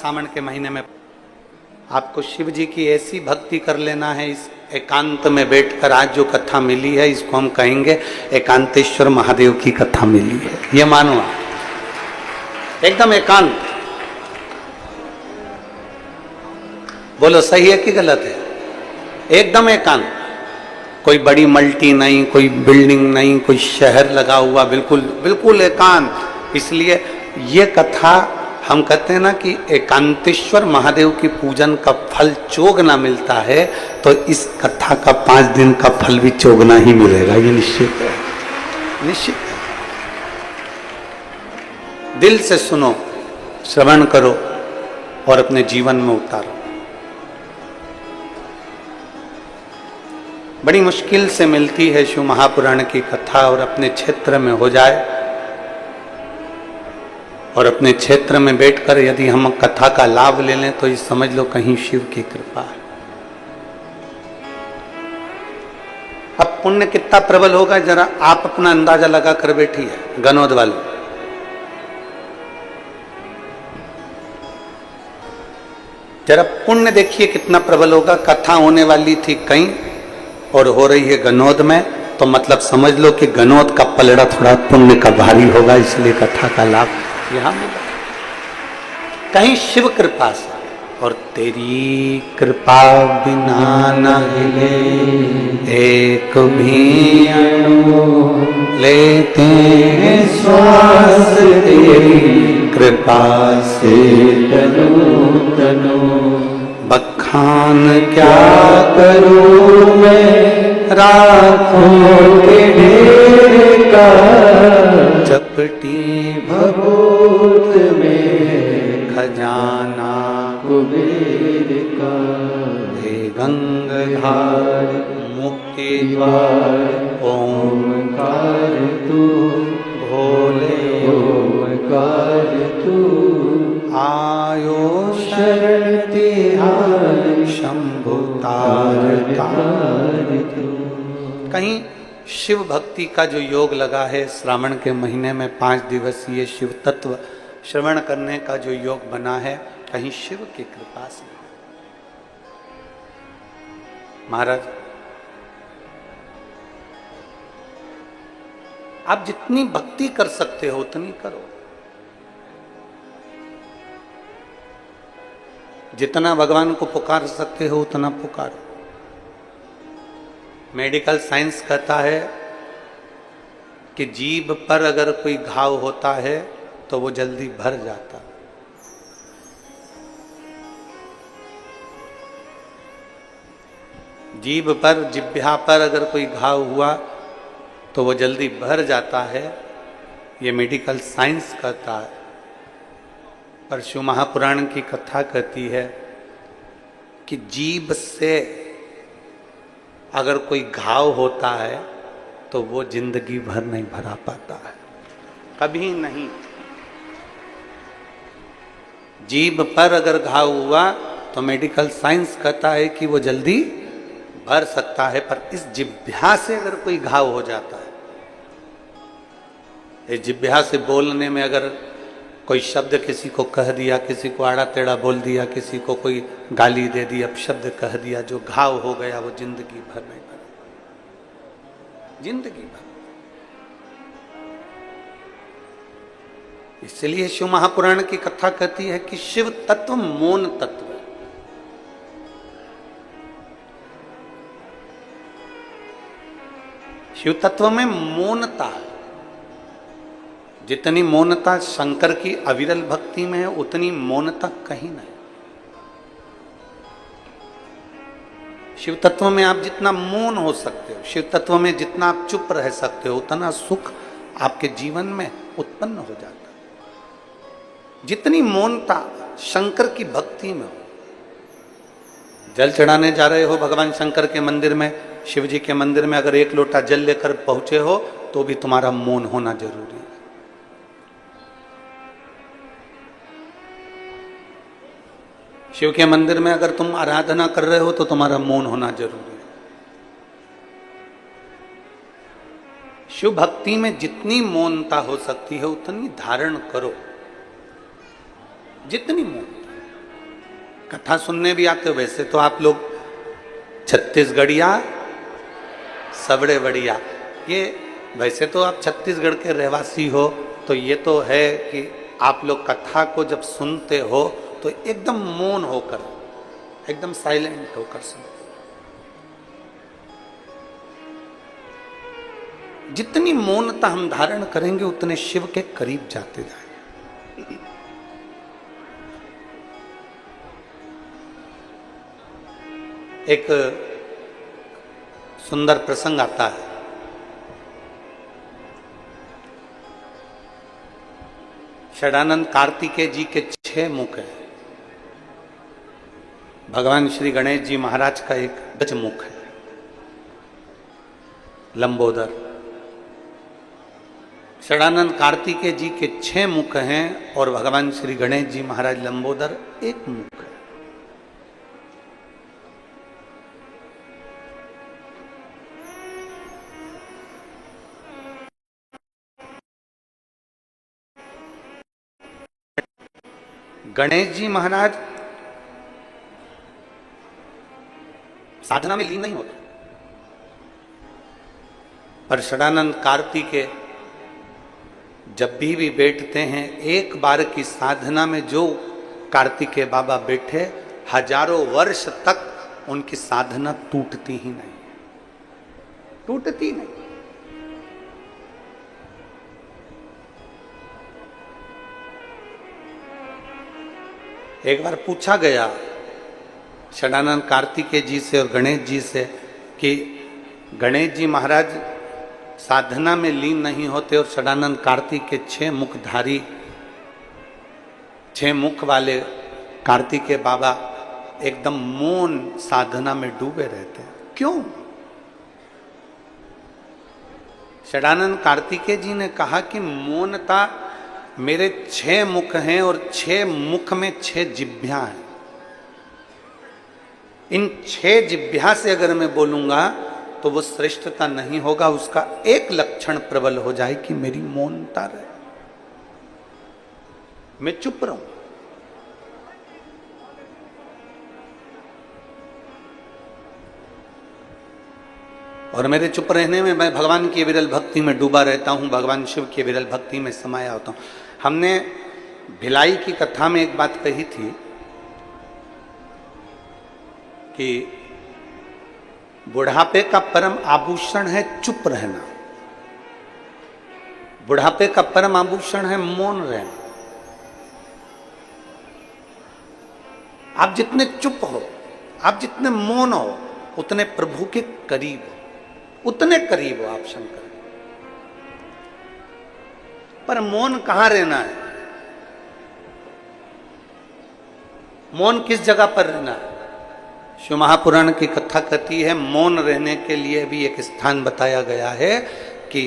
सावन के महीने में आपको शिव जी की ऐसी भक्ति कर लेना है। इस एकांत में बैठकर आज जो कथा मिली है इसको हम कहेंगे एकांतेश्वर महादेव की कथा मिली है। ये मानो आप एकदम एकांत। बोलो सही है कि गलत है? एकदम एकांत। कोई बड़ी मल्टी नहीं, कोई बिल्डिंग नहीं, कोई शहर लगा हुआ, बिल्कुल बिल्कुल एकांत। इसलिए ये कथा हम कहते हैं ना कि एकांतेश्वर महादेव की पूजन का फल चोगना मिलता है, तो इस कथा का 5 दिन का फल भी चोगना ही मिलेगा, ये निश्चित है, निश्चित है। दिल से सुनो, श्रवण करो और अपने जीवन में उतारो। बड़ी मुश्किल से मिलती है शिव महापुराण की कथा, और अपने क्षेत्र में हो जाए और अपने क्षेत्र में बैठकर यदि हम कथा का लाभ ले लें तो ये समझ लो कहीं शिव की कृपा है। अब पुण्य कितना प्रबल होगा जरा आप अपना अंदाजा लगा कर बैठी है गनौद वालों। जरा पुण्य देखिए कितना प्रबल होगा। कथा होने वाली थी कहीं और हो रही है गनौद में, तो मतलब समझ लो कि गनौद का पलड़ा थोड़ा पुण्य का भारी होगा, इसलिए कथा का लाभ यहां मिला कहीं शिव कृपा से। और तेरी कृपा बिना न हिले एक भी अणु, लेते हैं श्वास तेरी कृपा से तनु तनु। बखान क्या करूं मैं राखों के ढेर का, चपटी भभूत में खजाना कुबेर का। हे गंगाधार मुक्ति द्वार ओंकार तू, भोले ओंकार तू। आयो शरण तिहार शंभु तार तार तू। कहीं शिव भक्ति का जो योग लगा है श्रावण के महीने में 5 दिवसीय शिव तत्व श्रवण करने का जो योग बना है, कहीं शिव की कृपा से। महाराज आप जितनी भक्ति कर सकते हो उतनी करो, जितना भगवान को पुकार सकते हो उतना पुकारो। मेडिकल साइंस कहता है कि जीभ पर अगर कोई घाव होता है तो वो जल्दी भर जाता है। जीभ पर, जिह्वा पर अगर कोई घाव हुआ तो वो जल्दी भर जाता है, ये मेडिकल साइंस कहता है। पर शिव महापुराण की कथा कहती है कि जीभ से अगर कोई घाव होता है तो वो जिंदगी भर नहीं भरा पाता है, कभी नहीं। जीभ पर अगर घाव हुआ तो मेडिकल साइंस कहता है कि वो जल्दी भर सकता है, पर इस जिह्वा से अगर कोई घाव हो जाता है, इस जिह्वा से बोलने में अगर कोई शब्द किसी को कह दिया, किसी को आड़ा टेढ़ा बोल दिया, किसी को कोई गाली दे दी, अपशब्द कह दिया, जो घाव हो गया वो जिंदगी भर नहीं भरा, जिंदगी भर। इसलिए शिव महापुराण की कथा कहती है कि शिव तत्व मौन तत्व है। शिव तत्व में मौनता है। जितनी मौनता शंकर की अविरल भक्ति में है उतनी मौनता कहीं नहीं। शिव तत्व में आप जितना मौन हो सकते हो, शिव तत्व में जितना आप चुप रह सकते हो, उतना सुख आपके जीवन में उत्पन्न हो जाता है। जितनी मौनता शंकर की भक्ति में हो। जल चढ़ाने जा रहे हो भगवान शंकर के मंदिर में, शिव जी के मंदिर में, अगर 1 लोटा जल लेकर पहुंचे हो तो भी तुम्हारा मौन होना जरूरी है। शिव के मंदिर में अगर तुम आराधना कर रहे हो तो तुम्हारा मौन होना जरूरी है। शिव भक्ति में जितनी मौनता हो सकती है उतनी धारण करो, जितनी मौनता। कथा सुनने भी आते हो। वैसे तो आप लोग छत्तीसगढ़िया सबड़े बढ़िया, ये वैसे तो आप छत्तीसगढ़ के रहवासी हो, तो ये तो है कि आप लोग कथा को जब सुनते हो तो एकदम मौन होकर, एकदम साइलेंट होकर सुनो। जितनी मौनता हम धारण करेंगे उतने शिव के करीब जाते जाएंगे। एक सुंदर प्रसंग आता है। षडानंद कार्तिकेय जी के 6 मुख हैं। भगवान श्री गणेश जी महाराज का एक गज मुख है, लंबोदर। षडानंद कार्तिकेय जी के 6 मुख हैं और भगवान श्री गणेश जी महाराज लंबोदर एक मुख है। गणेश जी महाराज साधना में लीन नहीं होते, पर षडानंद कार्तिकेय जब भी बैठते हैं, एक बार की साधना में जो कार्तिकेय बाबा बैठे, हजारों वर्ष तक उनकी साधना टूटती ही नहीं, टूटती नहीं। एक बार पूछा गया षडानंद कार्तिकेय जी से और गणेश जी से कि गणेश जी महाराज साधना में लीन नहीं होते और षडानंद कार्तिकेय 6 मुखधारी, 6 मुख वाले कार्तिकेय बाबा एकदम मौन साधना में डूबे रहते हैं, क्यों? षडानंद कार्तिकेय जी ने कहा कि मौनता, मेरे 6 मुख हैं और 6 मुख में 6 जिह्वा हैं। इन 6 जिह्वा से अगर मैं बोलूंगा तो वो श्रेष्ठता नहीं होगा, उसका एक लक्षण प्रबल हो जाए कि मेरी मौनता रहे, मैं चुप रहूं। और मेरे चुप रहने में मैं भगवान की विरल भक्ति में डूबा रहता हूं, भगवान शिव की विरल भक्ति में समाया होता हूं। हमने भिलाई की कथा में एक बात कही थी कि बुढ़ापे का परम आभूषण है चुप रहना, बुढ़ापे का परम आभूषण है मौन रहना। आप जितने चुप हो, आप जितने मौन हो, उतने प्रभु के करीब हो, उतने करीब हो आप शंकर। पर मौन कहां रहना है? मौन किस जगह पर रहना है? शिव महापुराण की कथा कहती है मौन रहने के लिए भी एक स्थान बताया गया है कि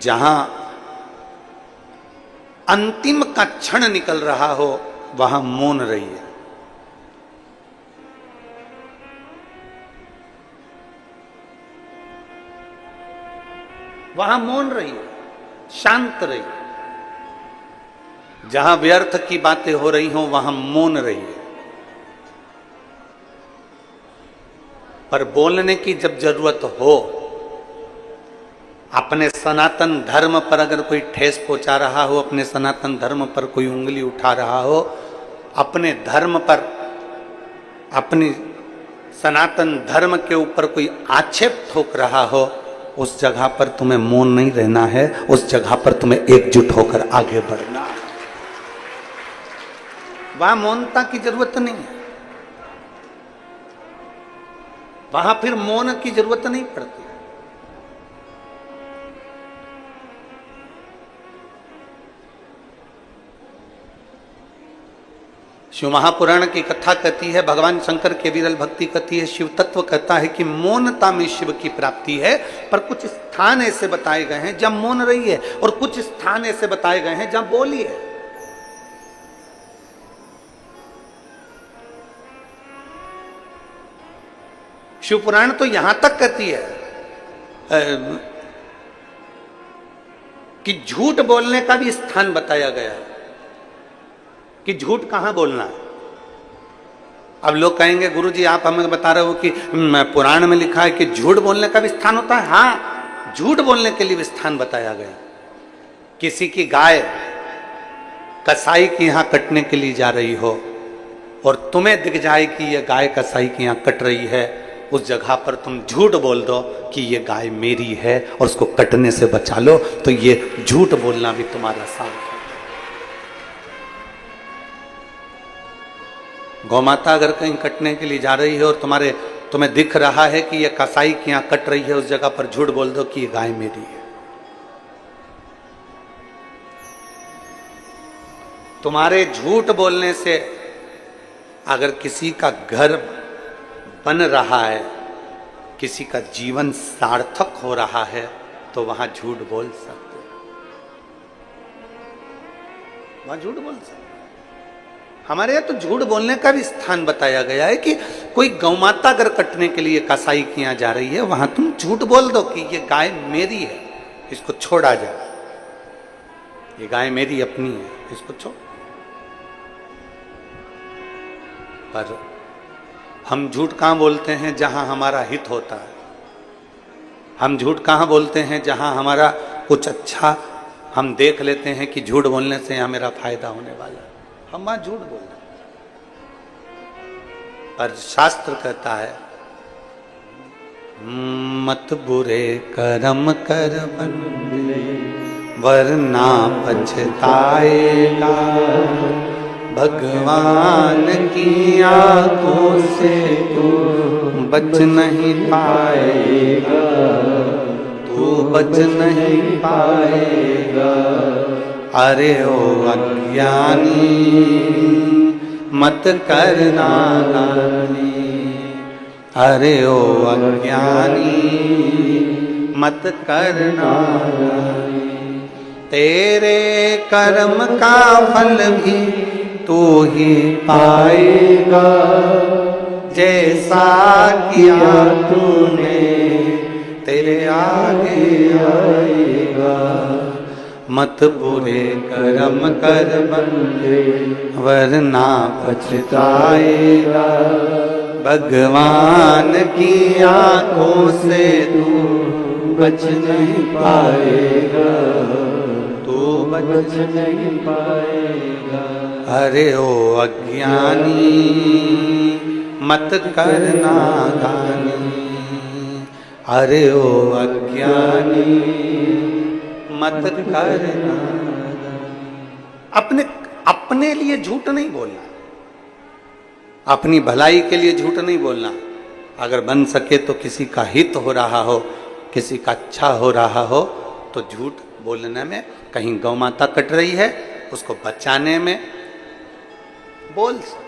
जहां अंतिम का क्षण निकल रहा हो वहां मौन रहिए। वहां मौन रहिए, शांत रहिए। जहां व्यर्थ की बातें हो रही हो वहां मौन रहिए। पर बोलने की जब जरूरत हो, अपने सनातन धर्म पर अगर कोई ठेस पहुंचा रहा हो, अपने सनातन धर्म पर कोई उंगली उठा रहा हो, अपने धर्म पर, अपनी सनातन धर्म के ऊपर कोई आक्षेप ठोक रहा हो, उस जगह पर तुम्हें मौन नहीं रहना है, उस जगह पर तुम्हें एकजुट होकर आगे बढ़ना है। वहां मौनता की जरूरत नहीं है, वहां फिर मौन की जरूरत नहीं पड़ती। शिव महापुराण की कथा कहती है, भगवान शंकर के विरल भक्ति कहती है, शिव तत्व कहता है कि मौनता में शिव की प्राप्ति है। पर कुछ स्थान ऐसे बताए गए हैं जब मौन रही है और कुछ स्थान ऐसे बताए गए हैं जब बोली है। शिव पुराण तो यहां तक कहती है कि झूठ बोलने का भी स्थान बताया गया है कि झूठ कहां बोलना है। अब लोग कहेंगे गुरुजी आप हमें बता रहे हो कि पुराण में लिखा है कि झूठ बोलने का भी स्थान होता है। हाँ, झूठ बोलने के लिए भी स्थान बताया गया। किसी की गाय कसाई के यहां कटने के लिए जा रही हो और तुम्हें दिख जाए कि यह गाय कसाई के यहां कट रही है, उस जगह पर तुम झूठ बोल दो कि यह गाय मेरी है और उसको कटने से बचा लो, तो यह झूठ बोलना भी तुम्हारा साथ है। गौमाता अगर कहीं कटने के लिए जा रही है और तुम्हें दिख रहा है कि यह कसाई के यहां कट रही है, उस जगह पर झूठ बोल दो कि यह गाय मेरी है। तुम्हारे झूठ बोलने से अगर किसी का घर बन रहा है, किसी का जीवन सार्थक हो रहा है, तो वहां झूठ बोल सकते हो, वहां झूठ बोल सकते। हमारे यहाँ तो झूठ बोलने का भी स्थान बताया गया है कि कोई गौमाता अगर कटने के लिए कसाई के यहाँ जा रही है, वहां तुम झूठ बोल दो कि ये गाय मेरी है, इसको छोड़ा जाए, ये गाय मेरी अपनी है, इसको छोड़। पर हम झूठ कहां बोलते हैं जहां हमारा हित होता है। हम झूठ कहां बोलते हैं जहां हमारा कुछ अच्छा हम देख लेते हैं कि झूठ बोलने से यहां मेरा फायदा होने वाला है, हम वहां झूठ बोल रहे। पर शास्त्र कहता है मत बुरे कर्म कर बंदे वरना पछताएगा, भगवान की आंखों से तू बच नहीं पाएगा, तू बच नहीं पाएगा। अरे ओ अज्ञानी मत करना नादानी, अरे ओ अज्ञानी मत करना नादानी। तेरे कर्म का फल भी तू ही पाएगा, जैसा किया तूने तेरे आगे आएगा। मत बुरे कर्म कर बंदे वरना पछताएगा, भगवान की आंखों से तू बच नहीं पाएगा, तू बच नहीं पाएगा। अरे ओ अज्ञानी मत करना दानी, अरे ओ अज्ञानी मत करना। अपने लिए झूठ नहीं बोलना, अपनी भलाई के लिए झूठ नहीं बोलना। अगर बन सके तो किसी का हित हो रहा हो, किसी का अच्छा हो रहा हो, तो झूठ बोलने में, कहीं गौ माता कट रही है उसको बचाने में बोल सकते।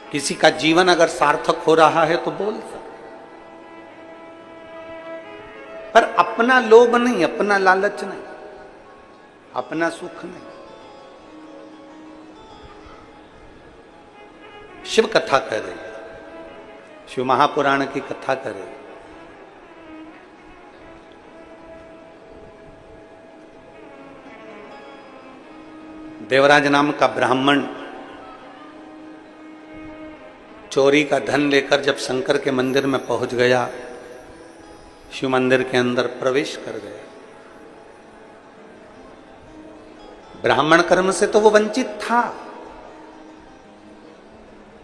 किसी का जीवन अगर सार्थक हो रहा है तो बोल सकते, पर अपना लोभ नहीं, अपना लालच नहीं, अपना सुख नहीं। शिव कथा कर रही है, शिव महापुराण की कथा कर रही है। देवराज नाम का ब्राह्मण चोरी का धन लेकर जब शंकर के मंदिर में पहुंच गया, शिव मंदिर के अंदर प्रवेश कर गया। ब्राह्मण कर्म से तो वो वंचित था,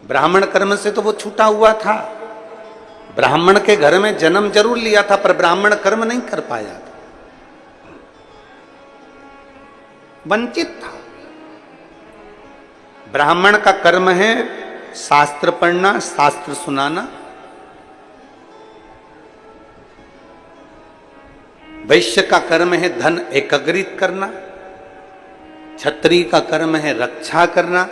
ब्राह्मण कर्म से तो वो छूटा हुआ था, ब्राह्मण के घर में जन्म जरूर लिया था पर ब्राह्मण कर्म नहीं कर पाया था, वंचित था। ब्राह्मण का कर्म है शास्त्र पढ़ना, शास्त्र सुनाना। वैश्य का कर्म है धन एकत्रित करना, क्षत्रिय का कर्म है रक्षा करना,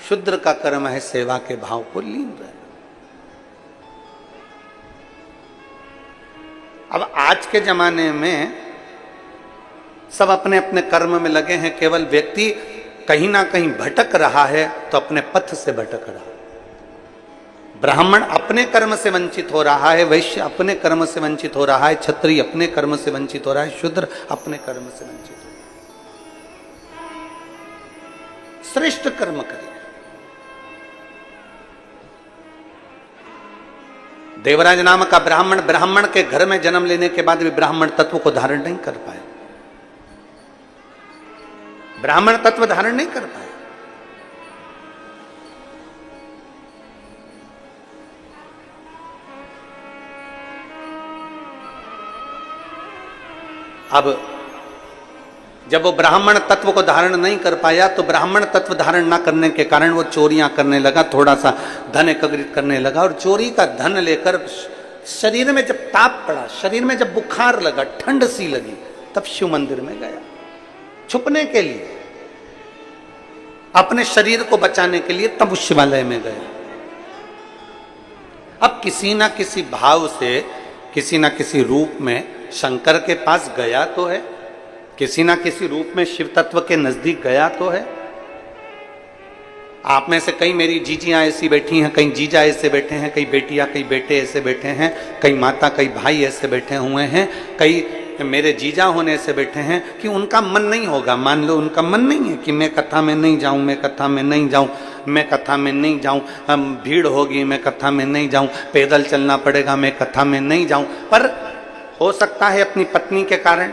शूद्र का कर्म है सेवा के भाव को लीन रहना। अब आज के जमाने में सब अपने अपने कर्म में लगे हैं, केवल व्यक्ति कहीं ना कहीं भटक रहा है तो अपने पथ से भटक रहा है। ब्राह्मण अपने कर्म से वंचित हो रहा है, वैश्य अपने कर्म से वंचित हो रहा है, क्षत्रिय अपने कर्म से वंचित हो रहा है, शूद्र अपने कर्म से वंचित हो रहा है। श्रेष्ठ कर्म करिए। देवराज नाम का ब्राह्मण के घर में जन्म लेने के बाद भी ब्राह्मण तत्व को धारण नहीं कर पाए, ब्राह्मण तत्व धारण नहीं कर पाए। अब जब वो ब्राह्मण तत्व को धारण नहीं कर पाया तो ब्राह्मण तत्व धारण ना करने के कारण वो चोरियां करने लगा, थोड़ा सा धन एकत्रित करने लगा और चोरी का धन लेकर शरीर में जब ताप पड़ा, शरीर में जब बुखार लगा, ठंड सी लगी, तब शिव मंदिर में गया छुपने के लिए, अपने शरीर को बचाने के लिए, तब उस शिवालय में गया। अब किसी ना किसी भाव से, किसी ना किसी रूप में शंकर के पास गया तो है, किसी ना किसी रूप में शिव तत्व के नजदीक गया तो है। आप में से कई मेरी जीजियां ऐसी बैठी हैं, कई जीजा ऐसे बैठे हैं, कई बेटियां कई बेटे ऐसे बैठे हैं, कई माता कई भाई ऐसे बैठे हुए हैं, कई मेरे जीजा होने से बैठे हैं कि उनका मन नहीं होगा। मान लो उनका मन नहीं है कि मैं कथा में नहीं जाऊं, मैं कथा में नहीं जाऊं, मैं कथा में नहीं जाऊं, भीड़ होगी मैं कथा में नहीं जाऊं, पैदल चलना पड़ेगा मैं कथा में नहीं जाऊं। पर हो सकता है अपनी पत्नी के कारण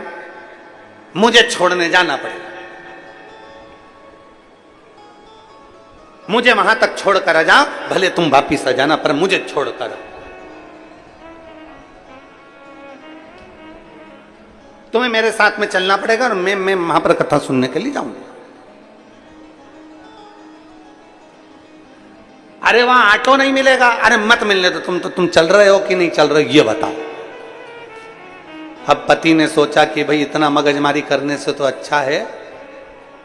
मुझे छोड़ने जाना पड़ेगा, मुझे वहां तक छोड़कर आ जाओ, भले तुम वापिस आ जाना पर मुझे छोड़कर। तुम्हें मेरे साथ में चलना पड़ेगा और मैं वहां पर कथा सुनने के लिए जाऊंगा। अरे वहां ऑटो नहीं मिलेगा, अरे मत मिलने तो तुम चल रहे हो कि नहीं चल रहे हो ये बताओ। अब पति ने सोचा कि भाई इतना मगजमारी करने से तो अच्छा है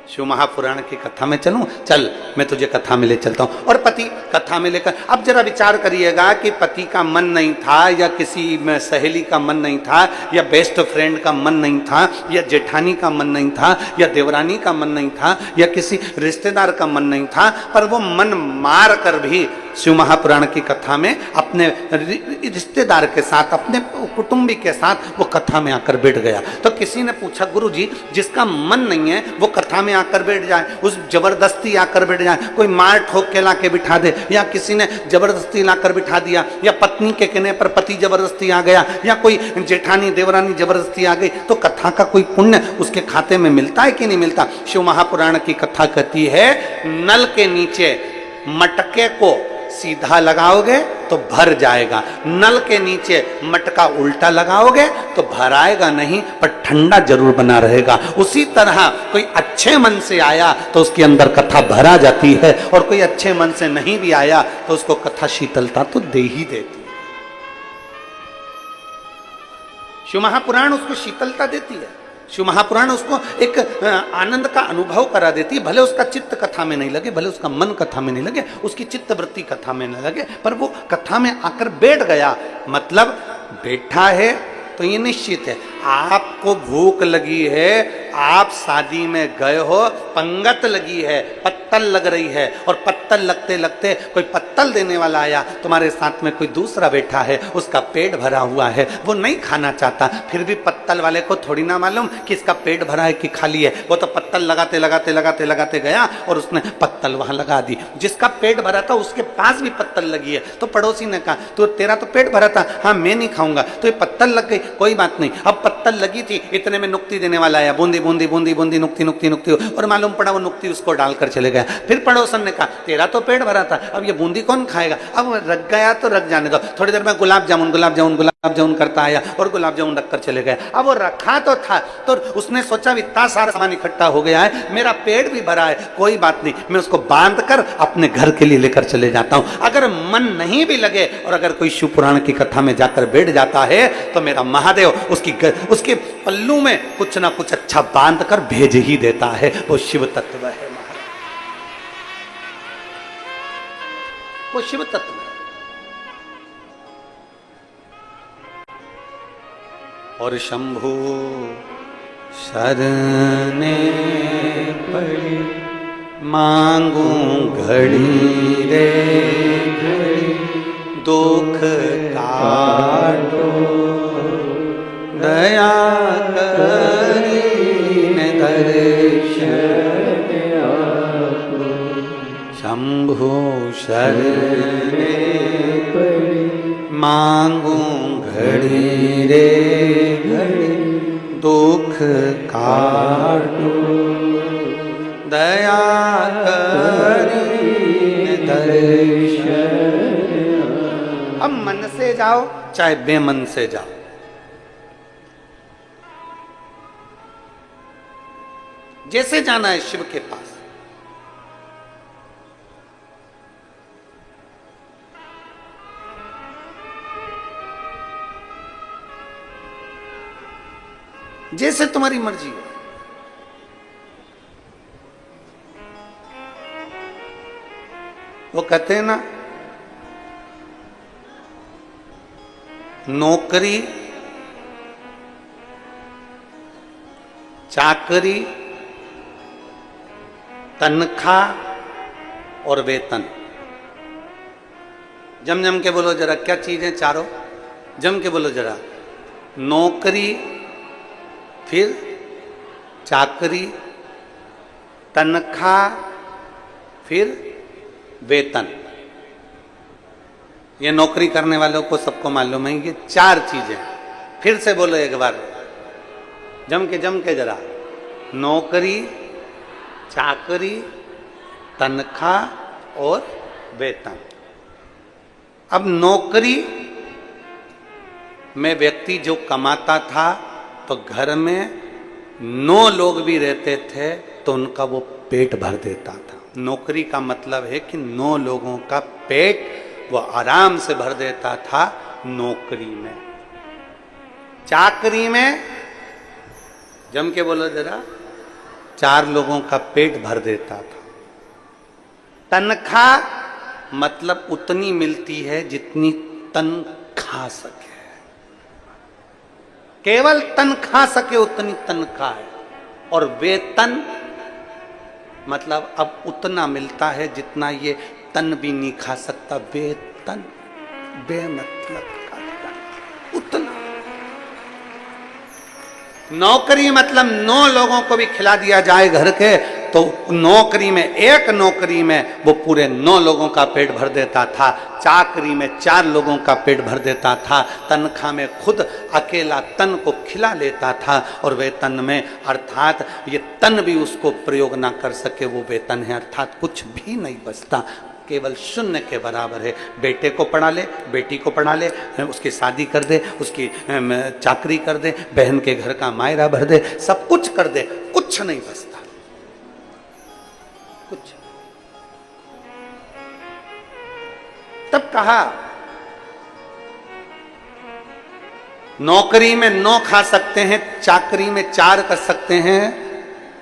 शिव महापुराण की कथा में चलूं, चल मैं तुझे कथा में ले चलता हूं। और पति कथा में लेकर, अब जरा विचार करिएगा कि पति का मन नहीं था या किसी सहेली का मन नहीं था या बेस्ट फ्रेंड का मन नहीं था या जेठानी का मन नहीं था या देवरानी का मन नहीं था या किसी रिश्तेदार का मन नहीं था, पर वो मन मार कर भी शिव महापुराण की कथा में अपने रिश्तेदार के साथ, अपने कुटुंबी के साथ वो कथा में आकर बैठ गया। तो किसी ने पूछा गुरुजी जिसका मन नहीं है वो कथा में आकर बैठ जाए, उस जबरदस्ती आकर बैठ जाए, कोई मार ठोक के ला के बिठा दे या किसी ने जबरदस्ती लाकर बिठा दिया या पत्नी के कहने पर पति जबरदस्ती आ गया या कोई जेठानी देवरानी जबरदस्ती आ गई, तो कथा का कोई पुण्य उसके खाते में मिलता है कि नहीं मिलता? शिव महापुराण की कथा कहती है नल के नीचे मटके को सीधा लगाओगे तो भर जाएगा, नल के नीचे मटका उल्टा लगाओगे तो भराएगा नहीं पर ठंडा जरूर बना रहेगा। उसी तरह कोई अच्छे मन से आया तो उसके अंदर कथा भरा जाती है और कोई अच्छे मन से नहीं भी आया तो उसको कथा शीतलता तो दे ही देती है। शिव महापुराण उसको शीतलता देती है, शिव महापुराण उसको एक आनंद का अनुभव करा देती है। भले उसका चित्त कथा में नहीं लगे, भले उसका मन कथा में नहीं लगे, उसकी चित्त वृत्ति कथा में न लगे, पर वो कथा में आकर बैठ गया। मतलब बैठा है तो ये निश्चित है आपको भूख लगी है, आप शादी में गए हो, पंगत लगी है, पत्तल लग रही है और पत्तल लगते लगते कोई पत्तल देने वाला आया, तुम्हारे साथ में कोई दूसरा बैठा है, उसका पेट भरा हुआ है, वो नहीं खाना चाहता, फिर भी पत्तल वाले को थोड़ी ना मालूम कि इसका पेट भरा है कि खाली है, वो तो पत्तल लगाते लगाते लगाते लगाते गया और उसने पत्तल वहां लगा दी। जिसका पेट भरा था उसके पास भी पत्तल लगी है, तो पड़ोसी ने कहा तो तेरा तो पेट भरा था, हाँ मैं नहीं खाऊंगा, तो ये पत्तल लग गई, कोई बात नहीं। अब पत्तल लगी थी, इतने में नुक्ति देने वाला आया, बूंदी बूंदी बूंदी बूंदी नुक्ति नुक्ति नुक्ति, और मालूम पड़ा वो नुक्ति उसको डालकर चले गया। फिर पड़ोसन ने कहा तेरा तो पेट भरा था, अब ये बूंदी कौन खाएगा, अब रख गया तो रख जाने दो। थोड़ी देर में गुलाब जामुन गुलाब जामुन गुलाब जामुन करता आया और गुलाब जामुन रखकर चले गया। अब वो रखा तो था, तो उसने सोचा इतना सारा सामान इकट्ठा हो गया है, मेरा पेट भी भरा है, कोई बात नहीं, मैं उसको बांध कर अपने घर के लिए लेकर चले जाता हूं। अगर मन नहीं भी लगे और अगर कोई शिव पुराण की कथा में जाकर बैठ जाता है तो मेरा महादेव उसके पल्लू में कुछ ना कुछ अच्छा बांध कर भेज ही देता है। वो शिव तत्व है, वो शिव तत्व है। और शंभु शरणे पड़ी मांगू घड़ी रे घड़ी, दुख काटो दया करीने दर्शन आपको। शंभु शरणे पड़े, मांगू घड़ी रे घड़ी, दुख काटो, दया करी दर्शन। अब मन से जाओ चाहे बेमन से जाओ, जैसे जाना है शिव के पास। जैसे तुम्हारी मर्जी हो। वो कहते हैं ना, नौकरी, चाकरी, तनख्वाह और वेतन। जम जम के बोलो जरा, क्या चीजें चारों? जम के बोलो जरा। नौकरी, फिर चाकरी, तनख्वाह, फिर वेतन। ये नौकरी करने वालों को सबको मालूम है, ये चार चीजें। फिर से बोलो एक बार, जम के जरा। नौकरी, चाकरी, तनख्वाह और वेतन। अब नौकरी में व्यक्ति जो कमाता था तो घर में 9 लोग भी रहते थे तो उनका वो पेट भर देता था। नौकरी का मतलब है कि 9 लोगों का पेट वो आराम से भर देता था नौकरी में। चाकरी में, जम के बोलो जरा, 4 लोगों का पेट भर देता था। तनख्वाह मतलब उतनी मिलती है जितनी तन खा सके, केवल तन खा सके उतनी तनख्वाह है। और वेतन मतलब अब उतना मिलता है जितना ये तन भी नहीं खा सकता। वेतन बेमतलब का तन, उतना। नौकरी मतलब 9 लोगों को भी खिला दिया जाए घर के तो नौकरी में, एक नौकरी में वो पूरे 9 लोगों का पेट भर देता था। चाकरी में 4 लोगों का पेट भर देता था। तनख्वाह में खुद अकेला तन को खिला लेता था। और वेतन में अर्थात ये तन भी उसको प्रयोग ना कर सके वो वेतन है, अर्थात कुछ भी नहीं बचता, केवल शून्य के बराबर है। बेटे को पढ़ा ले, बेटी को पढ़ा ले, उसकी शादी कर दे, उसकी चाकरी कर दे, बहन के घर का मायरा भर दे, सब कुछ कर दे, कुछ नहीं बचता, कुछ। तब कहा नौकरी में 9 खा सकते हैं, चाकरी में 4 कर सकते हैं,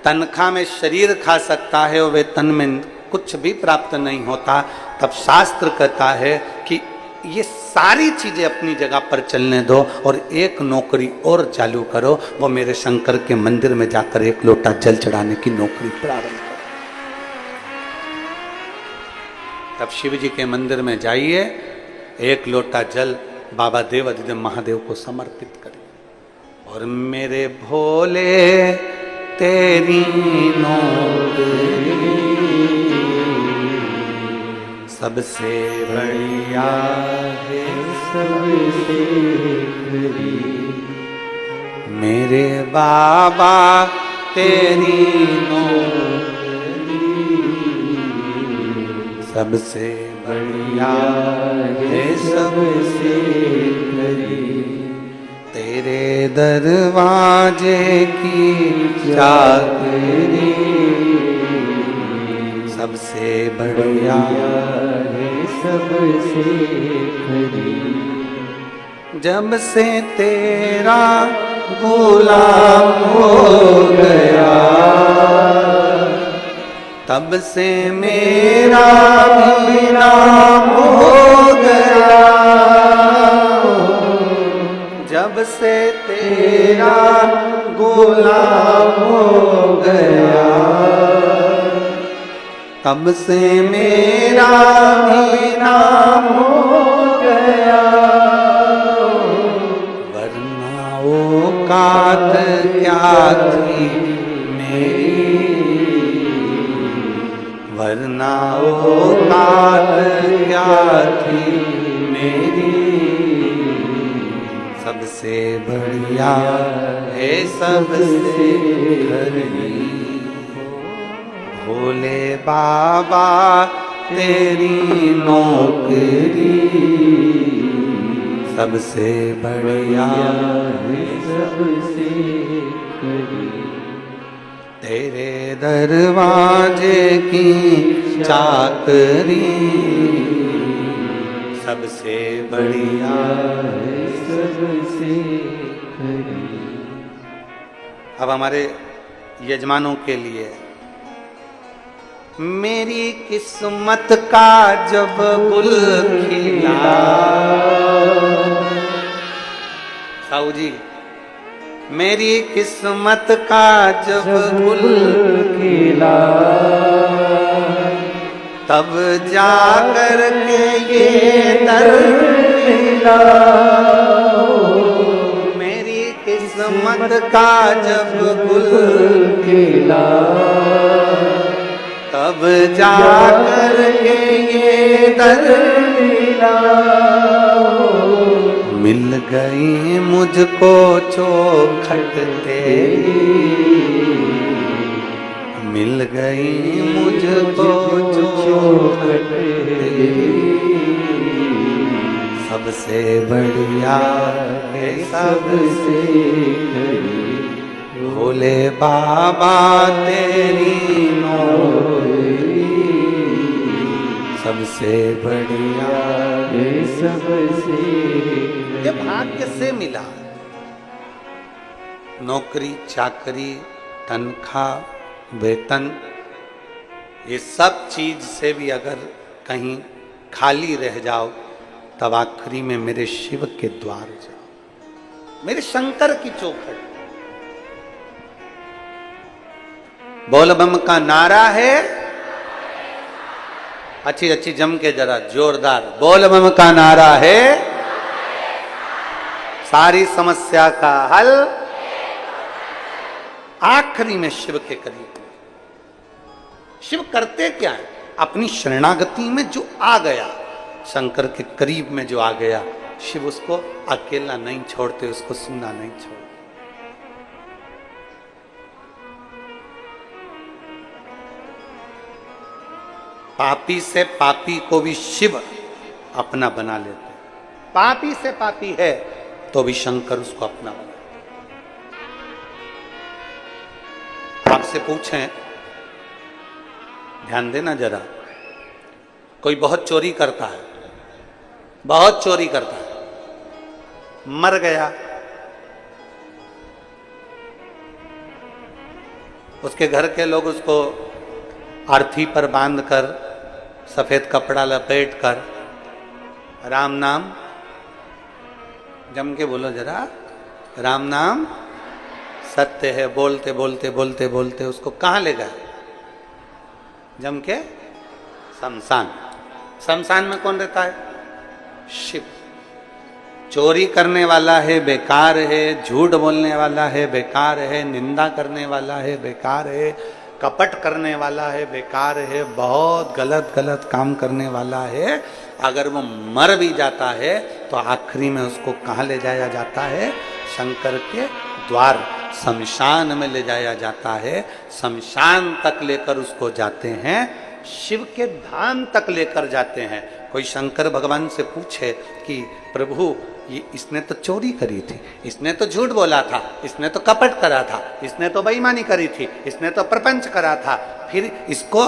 तनख्वाह में शरीर खा सकता है और वेतन में कुछ भी प्राप्त नहीं होता। तब शास्त्र कहता है कि ये सारी चीजें अपनी जगह पर चलने दो और एक नौकरी और चालू करो, वो मेरे शंकर के मंदिर में जाकर 1 लोटा जल चढ़ाने की नौकरी प्रारंभ करो। तब शिव जी के मंदिर में जाइए, 1 लोटा जल बाबा देव अधिदेव महादेव को समर्पित करिए और मेरे भोले तेरी नौकरी सबसे बढ़िया है, सबसे बड़ी मेरे बाबा तेरी नौकरी सबसे बढ़िया है, सबसे बड़ी तेरे दरवाजे की चाकरी सबसे बढ़िया है, सबसे खरी जब से तेरा गुलाम हो गया तब से मेरा भी नाम हो गया, जब से तेरा गुलाम हो गया तब से मेरा भी नाम हो गया, वरना औकात क्या थी मेरी, वरना औकात क्या थी मेरी, सबसे बढ़िया है सबसे खरी। भोले बाबा तेरी नौकरी, सबसे बढ़िया है सबसे खरी। तेरे दरवाजे की चाकरी, सबसे बढ़िया है सबसे खरी। अब हमारे यजमानों के लिए, मेरी किस्मत का जब गुल खिला, साहू जी, मेरी किस्मत का जब गुल खिला, तब जाकर के ये दर मिला। मेरी किस्मत का जब गुल खिला, तब जाकर के ये दर मिला। मिल गई मुझको चौखट तेरी, मिल गई मुझको चौखट तेरी, सबसे बढ़िया है सबसे खरी। भोले बाबा तेरी नौकरी, सबसे बढ़िया है सबसे। ये भाग्य से मिला। नौकरी, चाकरी, तनख्वाह, वेतन, ये सब चीज से भी अगर कहीं खाली रह जाओ, तब आखिरी में मेरे शिव के द्वार जाओ, मेरे शंकर की चौखट। बोल बम का नारा है, अच्छी अच्छी जम के जरा जोरदार, बोल बम का नारा है, सारी समस्या का हल आखिरी में शिव के करीब। शिव करते क्या है? अपनी शरणागति में जो आ गया, शंकर के करीब में जो आ गया, शिव उसको अकेला नहीं छोड़ते, उसको सुनना नहीं छोड़ते। पापी से पापी को भी शिव अपना बना लेते। पापी से पापी है तो भी शंकर उसको अपना बना। आपसे पूछें, ध्यान देना जरा, कोई बहुत चोरी करता है, बहुत चोरी करता है, मर गया, उसके घर के लोग उसको अर्थी पर बांधकर, सफेद कपड़ा लपेट कर, राम नाम जम के बोलो जरा, राम नाम सत्य है, बोलते बोलते बोलते बोलते उसको कहां ले गए? जम के शमशान। शमशान में कौन रहता है? शिव। चोरी करने वाला है बेकार है, झूठ बोलने वाला है बेकार है, निंदा करने वाला है बेकार है, कपट करने वाला है बेकार है, बहुत गलत गलत काम करने वाला है। अगर वो मर भी जाता है तो आखिरी में उसको कहाँ ले जाया जाता है? शंकर के द्वार, शमशान में ले जाया जाता है। शमशान तक लेकर उसको जाते हैं, शिव के धाम तक लेकर जाते हैं। कोई शंकर भगवान से पूछे कि प्रभु ये इसने तो चोरी करी थी, इसने तो झूठ बोला था, इसने तो कपट करा था, इसने तो बेईमानी करी थी, इसने तो प्रपंच करा था, फिर इसको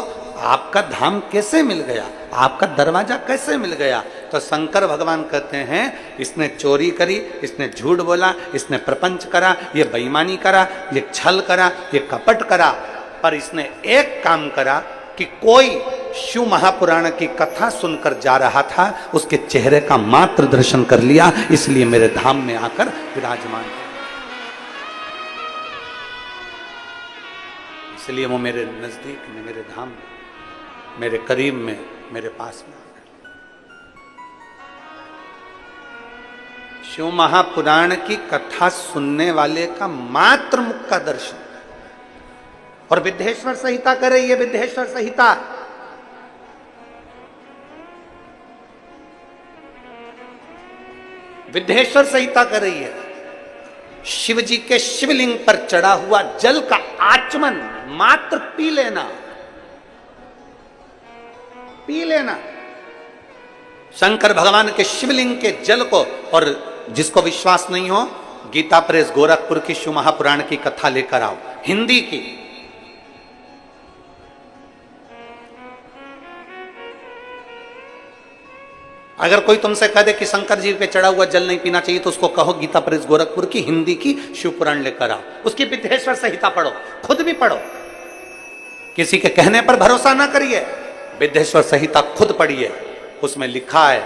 आपका धाम कैसे मिल गया, आपका दरवाजा कैसे मिल गया? तो शंकर भगवान कहते हैं इसने चोरी करी, इसने झूठ बोला, इसने प्रपंच करा, ये बेईमानी करा, ये छल करा, ये कपट करा, पर इसने एक काम करा कि कोई शिव महापुराण की कथा सुनकर जा रहा था, उसके चेहरे का मात्र दर्शन कर लिया, इसलिए मेरे धाम में आकर विराजमान, इसलिए वो मेरे नजदीक में, मेरे धाम में, मेरे करीब में, मेरे पास में। शिव महापुराण की कथा सुनने वाले का मात्र मुख का दर्शन। और विद्येश्वर संहिता करे, ये विद्येश्वर संहिता विद्येश्वर संहिता कर रही है, शिव जी के शिवलिंग पर चढ़ा हुआ जल का आचमन मात्र पी लेना, पी लेना शंकर भगवान के शिवलिंग के जल को। और जिसको विश्वास नहीं हो, गीता प्रेस गोरखपुर की शिव महापुराण की कथा लेकर आओ, हिंदी की। अगर कोई तुमसे कह दे कि शंकर जी पे चढ़ा हुआ जल नहीं पीना चाहिए, तो उसको कहो गीता प्रेस गोरखपुर की हिंदी की शिव पुराण लेकर आओ, उसकी विद्येश्वर संहिता पढ़ो, खुद भी पढ़ो, किसी के कहने पर भरोसा ना करिए, विद्येश्वर संहिता खुद पढ़िए। उसमें लिखा है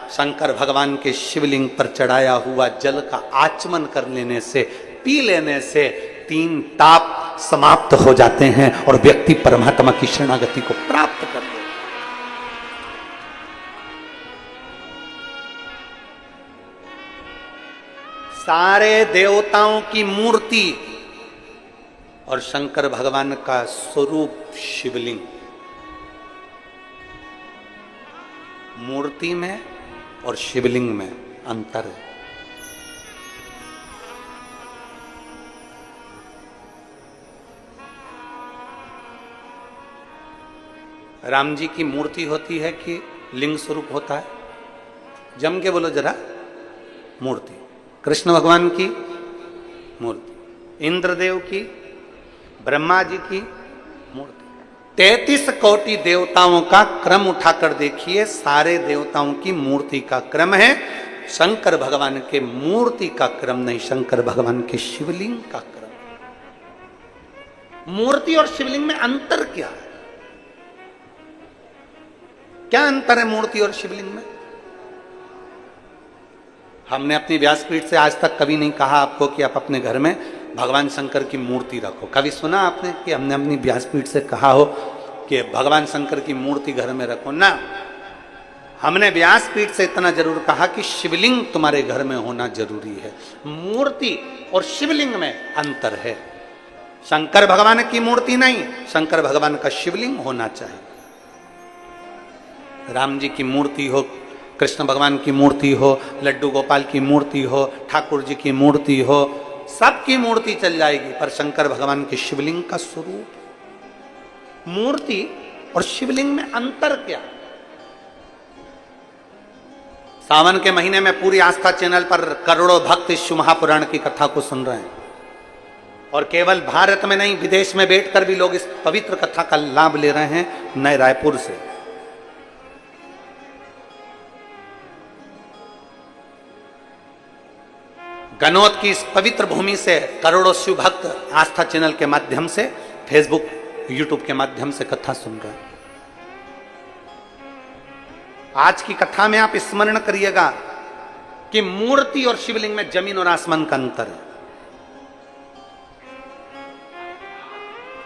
शंकर भगवान के शिवलिंग पर चढ़ाया हुआ जल का आचमन कर लेने से, पी लेने से 3 ताप समाप्त हो जाते हैं और व्यक्ति परमात्मा की शरणागति को प्राप्त कर लेता है। सारे देवताओं की मूर्ति और शंकर भगवान का स्वरूप शिवलिंग, मूर्ति में और शिवलिंग में अंतर है। राम जी की मूर्ति होती है कि लिंग स्वरूप होता है? जम के बोलो जरा। मूर्ति। कृष्ण भगवान की मूर्ति, इंद्रदेव की, ब्रह्मा जी की मूर्ति। 33 कोटि देवताओं का क्रम उठाकर देखिए, सारे देवताओं की मूर्ति का क्रम है, शंकर भगवान के मूर्ति का क्रम नहीं, शंकर भगवान के शिवलिंग का क्रम। मूर्ति और शिवलिंग में अंतर क्या है? क्या अंतर है मूर्ति और शिवलिंग में? हमने अपनी व्यासपीठ से आज तक कभी नहीं कहा आपको कि आप अपने घर में भगवान शंकर की मूर्ति रखो। कभी सुना आपने कि हमने अपनी व्यासपीठ से कहा हो कि भगवान शंकर की मूर्ति घर में रखो? ना, हमने व्यासपीठ से इतना जरूर कहा कि शिवलिंग तुम्हारे घर में होना जरूरी है। मूर्ति और शिवलिंग में अंतर है। शंकर भगवान की मूर्ति नहीं, शंकर भगवान का शिवलिंग होना चाहिए। राम जी की मूर्ति हो, कृष्ण भगवान की मूर्ति हो, लड्डू गोपाल की मूर्ति हो, ठाकुर जी की मूर्ति हो, सबकी मूर्ति चल जाएगी, पर शंकर भगवान के शिवलिंग का स्वरूप। मूर्ति और शिवलिंग में अंतर क्या? सावन के महीने में पूरी आस्था चैनल पर करोड़ों भक्त इस शिव महापुराण की कथा को सुन रहे हैं, और केवल भारत में नहीं, विदेश में बैठकर भी लोग इस पवित्र कथा का लाभ ले रहे हैं, नए रायपुर से। गनौत की इस पवित्र भूमि से करोड़ों शिव भक्त आस्था चैनल के माध्यम से, फेसबुक, यूट्यूब के माध्यम से कथा सुन रहे हैं। आज की कथा में आप स्मरण करिएगा कि मूर्ति और शिवलिंग में जमीन और आसमान का अंतर है।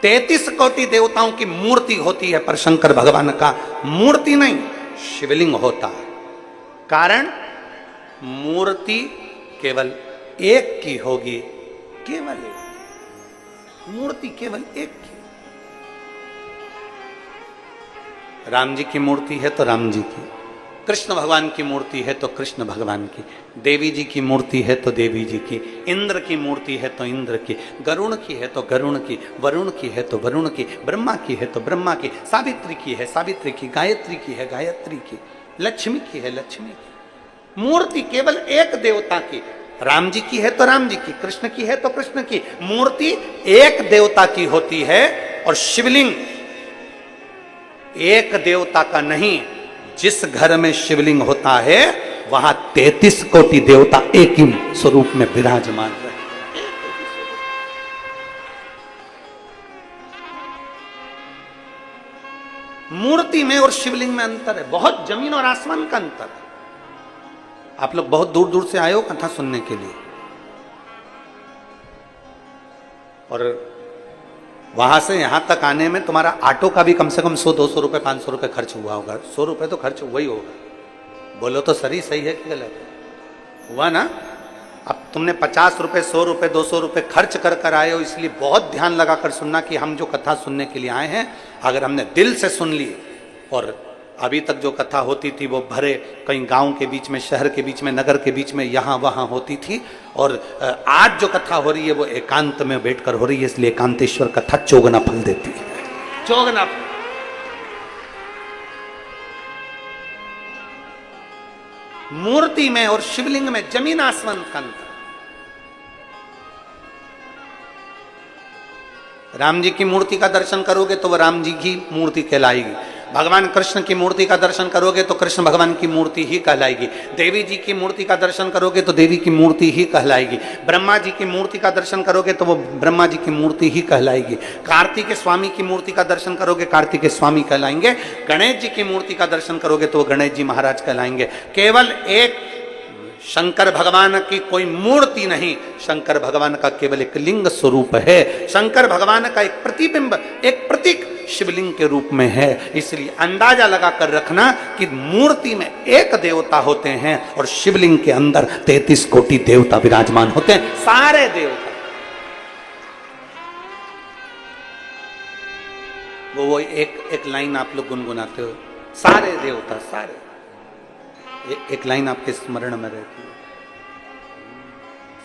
33 कोटि देवताओं की मूर्ति होती है, पर शंकर भगवान का मूर्ति नहीं, शिवलिंग होता है। कारण मूर्ति केवल एक की होगी, केवल एक मूर्ति, केवल एक की। राम जी की मूर्ति है तो राम जी की, कृष्ण भगवान की मूर्ति है तो कृष्ण भगवान की, देवी जी की मूर्ति है तो देवी जी की, इंद्र की मूर्ति है तो इंद्र की, गरुण की है तो गरुण की, वरुण की है तो वरुण की, ब्रह्मा की है तो ब्रह्मा की, सावित्री की है सावित्री की, गायत्री की है गायत्री की, लक्ष्मी की है लक्ष्मी की। मूर्ति केवल एक देवता की। राम जी की है तो राम जी की, कृष्ण की है तो कृष्ण की। मूर्ति एक देवता की होती है, और शिवलिंग एक देवता का नहीं। जिस घर में शिवलिंग होता है वहां 33 कोटि देवता एक ही स्वरूप में विराजमान रहे। मूर्ति में और शिवलिंग में अंतर है, बहुत जमीन और आसमान का अंतर है। आप लोग बहुत दूर दूर से आए हो कथा सुनने के लिए, और वहां से यहां तक आने में तुम्हारा ऑटो का भी कम से कम 100-200 रुपए 500 रुपए खर्च हुआ होगा। 100 रुपए तो खर्च हुआ ही होगा। बोलो तो सही है कि गलत हुआ ना? अब तुमने 50 रुपए 100 रुपए 200 रुपए खर्च कर कर आए हो, इसलिए बहुत ध्यान लगाकर सुनना कि हम जो कथा सुनने के लिए आए हैं, अगर हमने दिल से सुन ली और अभी तक जो कथा होती थी वो भरे कहीं गांव के बीच में, शहर के बीच में, नगर के बीच में, यहाँ वहाँ होती थी। और आज जो कथा हो रही है वो एकांत में बैठकर हो रही है, इसलिए एकांतेश्वर कथा चौगुना फल देती है। चौगुना फल। मूर्ति में और शिवलिंग में जमीन आसमान का अंतर। राम जी की मूर्ति का दर्शन करोगे तो वह राम जी की मूर्ति कहलाएगी। भगवान कृष्ण की मूर्ति का दर्शन करोगे तो कृष्ण भगवान की मूर्ति ही कहलाएगी। देवी जी की मूर्ति का दर्शन करोगे तो देवी की मूर्ति ही कहलाएगी। ब्रह्मा जी की मूर्ति का दर्शन करोगे तो वो ब्रह्मा जी की मूर्ति ही कहलाएगी। कार्तिक स्वामी की मूर्ति का दर्शन करोगे कार्तिक स्वामी कहलाएंगे। गणेश जी की मूर्ति का दर्शन करोगे तो वो गणेश जी महाराज कहलाएंगे। केवल एक शंकर भगवान की कोई मूर्ति नहीं, शंकर भगवान का केवल एक लिंग स्वरूप है। शंकर भगवान का एक प्रतिबिंब, एक प्रतीक शिवलिंग के रूप में है। इसलिए अंदाजा लगा कर रखना कि मूर्ति में एक देवता होते हैं और शिवलिंग के अंदर 33 कोटि देवता विराजमान होते हैं। सारे देवता वो एक लाइन आप लोग गुनगुनाते हो, सारे देवता, सारे। एक लाइन आपके स्मरण में रहती है,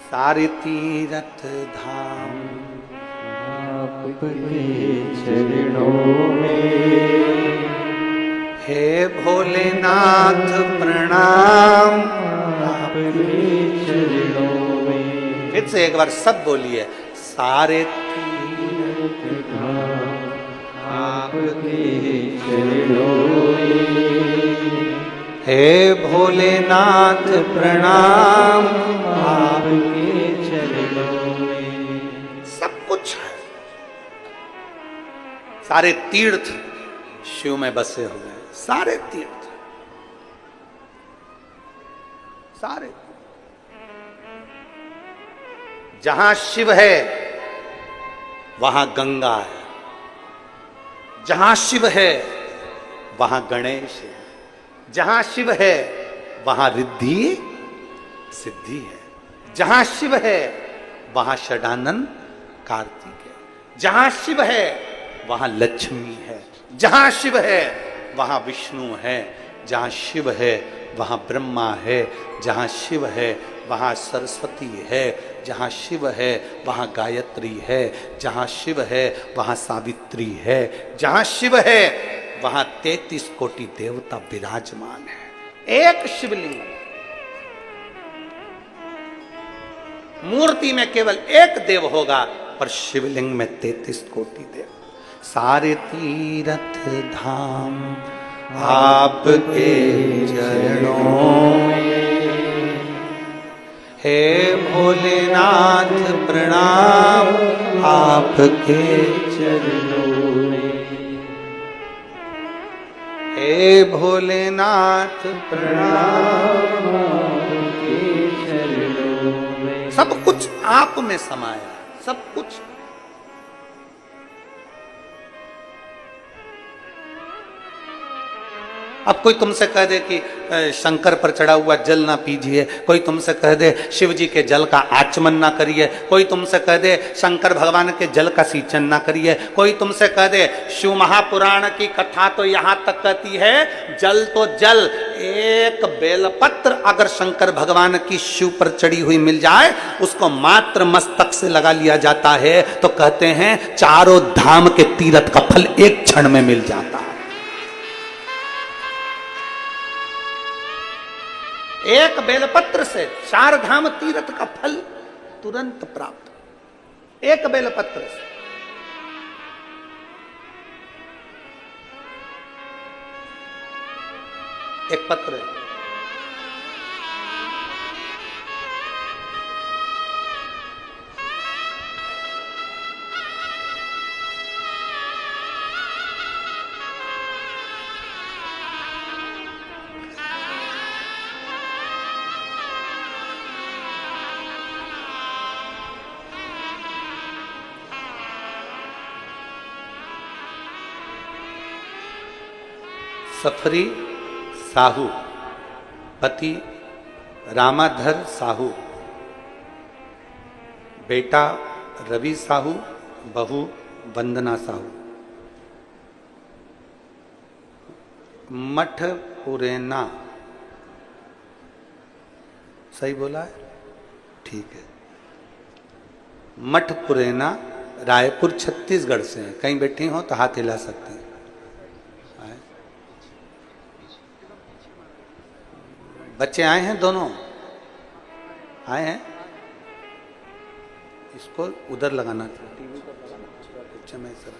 सारे तीर्थ धाम आपके चरणों में, हे भोलेनाथ प्रणाम आपके चरणों में। फिर से एक बार सब बोलिए, सारे तीर्थ धाम आपके चरणों में, हे भोलेनाथ प्रणाम आपके चरणों में। सब कुछ है, सारे तीर्थ शिव में बसे हुए हैं। सारे तीर्थ, सारे। जहां शिव है वहां गंगा है, जहां शिव है वहां गणेश है, जहां शिव है वहां रिद्धि सिद्धि है, जहां शिव है वहां षडानन कार्तिक है, जहां शिव है वहां लक्ष्मी है, जहां शिव है वहां विष्णु है, जहां शिव है वहां ब्रह्मा है, जहां शिव है वहां सरस्वती है, जहां शिव है वहां गायत्री है, जहां शिव है वहां सावित्री है, जहां शिव है वहां 33 कोटि देवता विराजमान है। एक शिवलिंग, मूर्ति में केवल एक देव होगा पर शिवलिंग में 33 कोटि देव। सारे तीर्थ धाम आपके चरणों में, हे भोलेनाथ प्रणाम आपके चरणों में, हे भोलेनाथ प्रणाम आपके चरणों में। सब कुछ आप में समाया, सब कुछ। अब कोई तुमसे कह दे कि शंकर पर चढ़ा हुआ जल ना पीजिए, कोई तुमसे कह दे शिव जी के जल का आचमन ना करिए, कोई तुमसे कह दे शंकर भगवान के जल का सींचन ना करिए, कोई तुमसे कह दे शिव महापुराण की कथा तो यहाँ तक कहती है जल तो जल, एक बेलपत्र अगर शंकर भगवान की शिव पर चढ़ी हुई मिल जाए उसको मात्र मस्तक से लगा लिया जाता है तो कहते हैं चारों धाम के तीर्थ का फल एक क्षण में मिल जाता है। एक बेलपत्र से 4 धाम तीर्थ का फल तुरंत प्राप्त, एक बेलपत्र से। एक पत्र है, सफरी साहू, पति रामाधर साहू, बेटा रवि साहू, बहू वंदना साहू। मठ पुरैना, सही बोला है? ठीक है। मठ पुरैना रायपुर छत्तीसगढ़ से हैं। कहीं बैठी हो तो हाथ हिला सकते हैं। बच्चे आए हैं, दोनों आए हैं। इसको उधर लगाना था, टीवी पर लगाना। अच्छा, मैं सर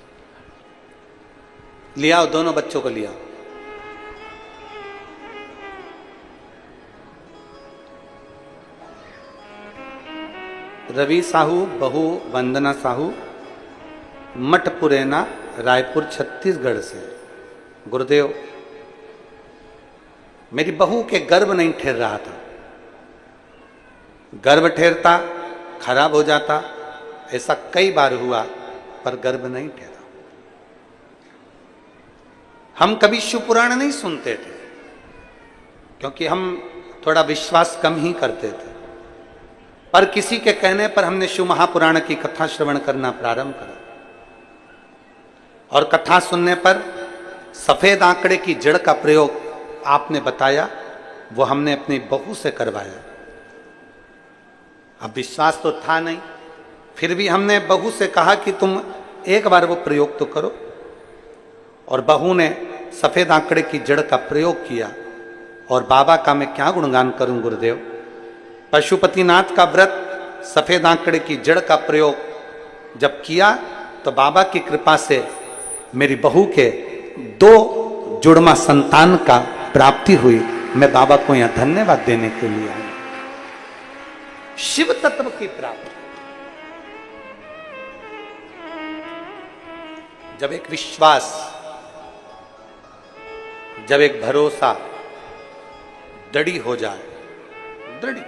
लिया, दोनों बच्चों को लिया। रवि साहू, बहू वंदना साहू, मठ पुरैना रायपुर छत्तीसगढ़ से। गुरुदेव, मेरी बहू के गर्भ नहीं ठहर रहा था। गर्भ ठहरता खराब हो जाता, ऐसा कई बार हुआ, पर गर्भ नहीं ठहरा। हम कभी शिव पुराण नहीं सुनते थे, क्योंकि हम थोड़ा विश्वास कम ही करते थे। पर किसी के कहने पर हमने शिव महापुराण की कथा श्रवण करना प्रारंभ करा, और कथा सुनने पर सफेद आंकड़े की जड़ का प्रयोग आपने बताया, वो हमने अपनी बहू से करवाया। अब विश्वास तो था नहीं, फिर भी हमने बहू से कहा कि तुम एक बार वो प्रयोग तो करो, और बहू ने सफेद आंकड़े की जड़ का प्रयोग किया। और बाबा का मैं क्या गुणगान करूं गुरुदेव। पशुपतिनाथ का व्रत, सफेद आंकड़े की जड़ का प्रयोग जब किया, तो बाबा की कृपा से मेरी बहू के 2 जुड़मा संतान का प्राप्ति हुई। मैं बाबा को यहां धन्यवाद देने के लिए आया। शिव तत्व की प्राप्ति, जब एक विश्वास, जब एक भरोसा दृढ़ हो जाए, दृढ़,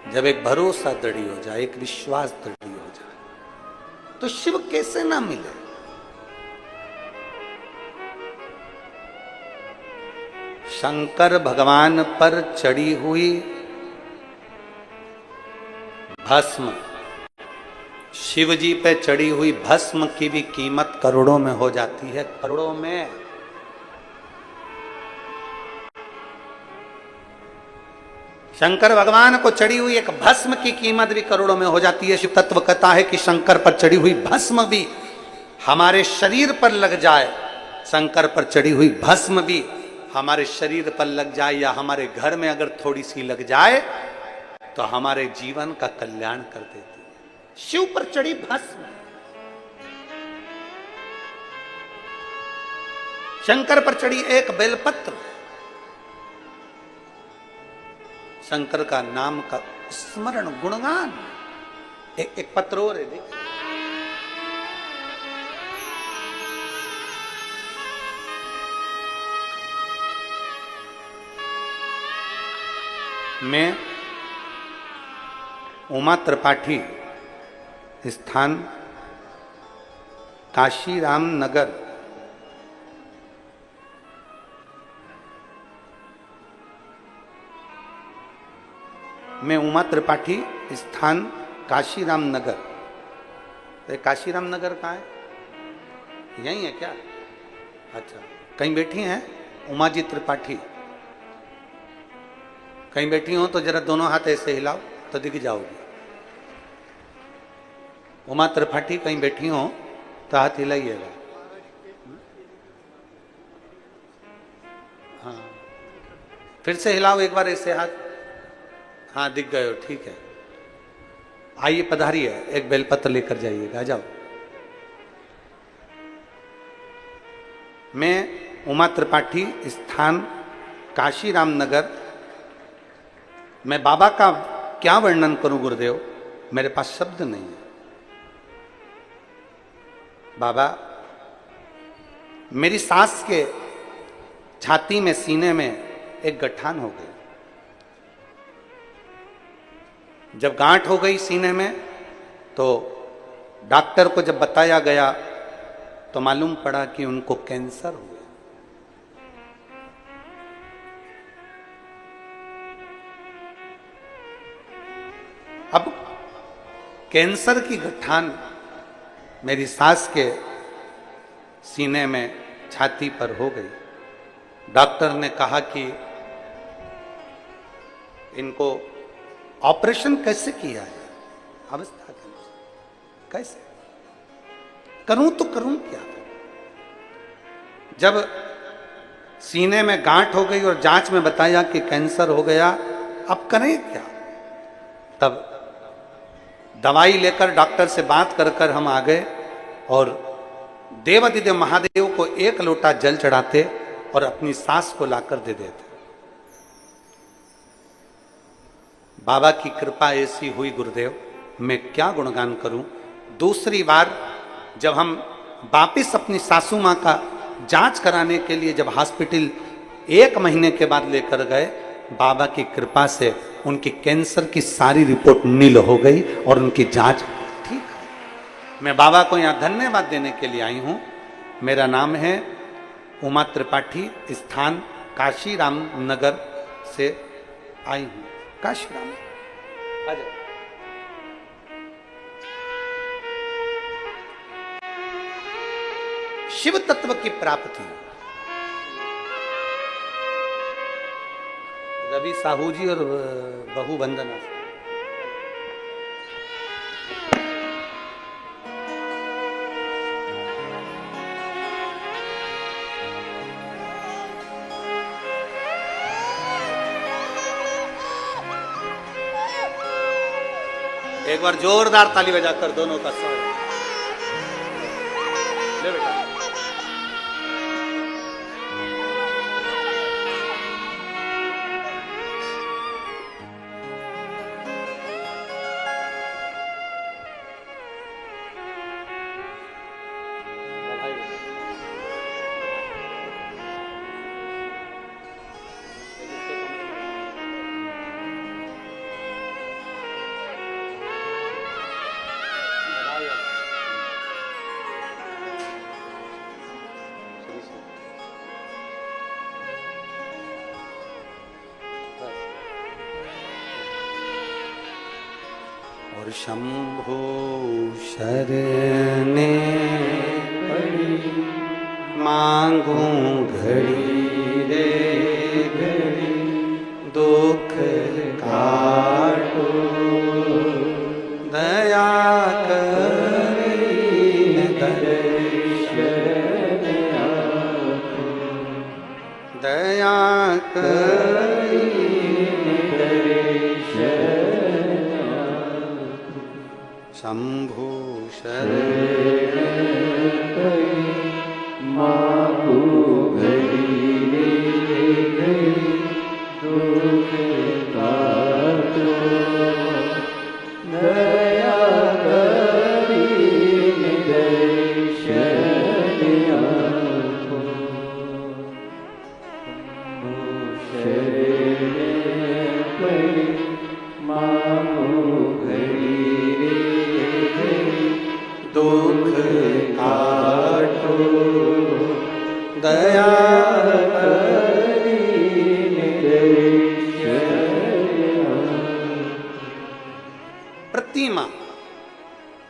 जब एक भरोसा दृढ़ हो जाए, एक विश्वास दृढ़ हो जाए, तो शिव कैसे ना मिले। शंकर भगवान पर चढ़ी हुई भस्म, शिव जी पे चढ़ी हुई भस्म की भी कीमत करोड़ों में हो जाती है, करोड़ों में। शंकर भगवान को चढ़ी हुई एक भस्म की कीमत भी करोड़ों में हो जाती है। शिव तत्व कहता है कि शंकर पर चढ़ी हुई भस्म भी हमारे शरीर पर लग जाए, शंकर पर चढ़ी हुई भस्म भी हमारे शरीर पर लग जाए, या हमारे घर में अगर थोड़ी सी लग जाए तो हमारे जीवन का कल्याण कर देती है। शिव पर चढ़ी भस्म, शंकर पर चढ़ी एक बेलपत्र, शंकर का नाम का स्मरण गुणगान। एक पत्र और है, देखिए, मैं उमा त्रिपाठी, स्थान काशीराम नगर, मैं उमा त्रिपाठी, स्थान काशीराम नगर। तो काशीराम नगर कहाँ है? यही है क्या? अच्छा, कहीं बैठी हैं उमा जी त्रिपाठी? कहीं बैठी हो तो जरा दोनों हाथ ऐसे हिलाओ तो दिख जाओगी। उमा त्रिपाठी कहीं बैठी हो तो हाथ हिलाइएगा। हाँ, फिर से हिलाओ एक बार ऐसे हाथ। हाँ, दिख गए हो, ठीक है। आइए, पधारिए, एक बेलपत्र लेकर जाइएगा, जाओ। मैं उमा त्रिपाठी, स्थान काशीराम नगर। मैं बाबा का क्या वर्णन करूं गुरुदेव, मेरे पास शब्द नहीं है। बाबा, मेरी सास के छाती में, सीने में एक गठान हो गई। जब गांठ हो गई सीने में, तो डॉक्टर को जब बताया गया तो मालूम पड़ा कि उनको कैंसर हो गया। अब कैंसर की गठान मेरी सास के सीने में, छाती पर हो गई। डॉक्टर ने कहा कि इनको ऑपरेशन कैसे किया है, अवस्था कैसे करूं तो करूं क्या। जब सीने में गांठ हो गई और जांच में बताया कि कैंसर हो गया, अब करें क्या। तब दवाई लेकर डॉक्टर से बात कर कर हम आ गए और देवादिदेव महादेव को 1 लोटा जल चढ़ाते और अपनी सास को लाकर दे देते। बाबा की कृपा ऐसी हुई गुरुदेव, मैं क्या गुणगान करूं। दूसरी बार जब हम वापिस अपनी सासू मां का जांच कराने के लिए जब हॉस्पिटल 1 महीने के बाद लेकर गए, बाबा की कृपा से उनकी कैंसर की सारी रिपोर्ट नील हो गई और उनकी जांच ठीक है। मैं बाबा को यहाँ धन्यवाद देने के लिए आई हूँ। मेरा नाम है उमा त्रिपाठी, स्थान काशीराम नगर से आई हूँ। काशीराम आ जाओ। शिव तत्व की प्राप्ति। रवि साहू जी और बहु वंदना। एक बार जोरदार ताली बजाकर दोनों का स्वागत। ले बेटा। और शंभो शरणे पड़ी मांगूं घड़ी रे घड़ी, दुख काटो दया करी दर्शन आको, दया करी शंभो शरण मांगू घड़ी रे घड़ी, दुख काटो दया करी दर्शन आको, शरण पड़ी मांगू घड़ी दुख काटो दया करी प्रतिमा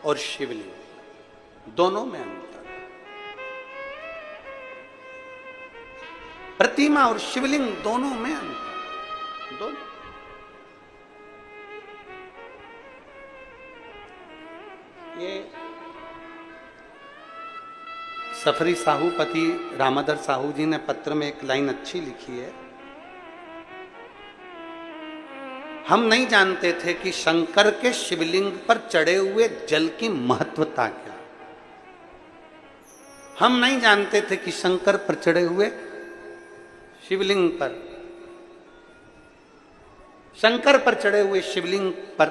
और शिवलिंग दोनों में अंतर। प्रतिमा और शिवलिंग दोनों में अंतर। दोनों ये सफरी साहूपति रामाधर साहू जी ने पत्र में एक लाइन अच्छी लिखी है। हम नहीं जानते थे कि शंकर के शिवलिंग पर चढ़े हुए जल की महत्वता क्या। हम नहीं जानते थे कि शंकर पर चढ़े हुए शिवलिंग पर, शंकर पर चढ़े हुए शिवलिंग पर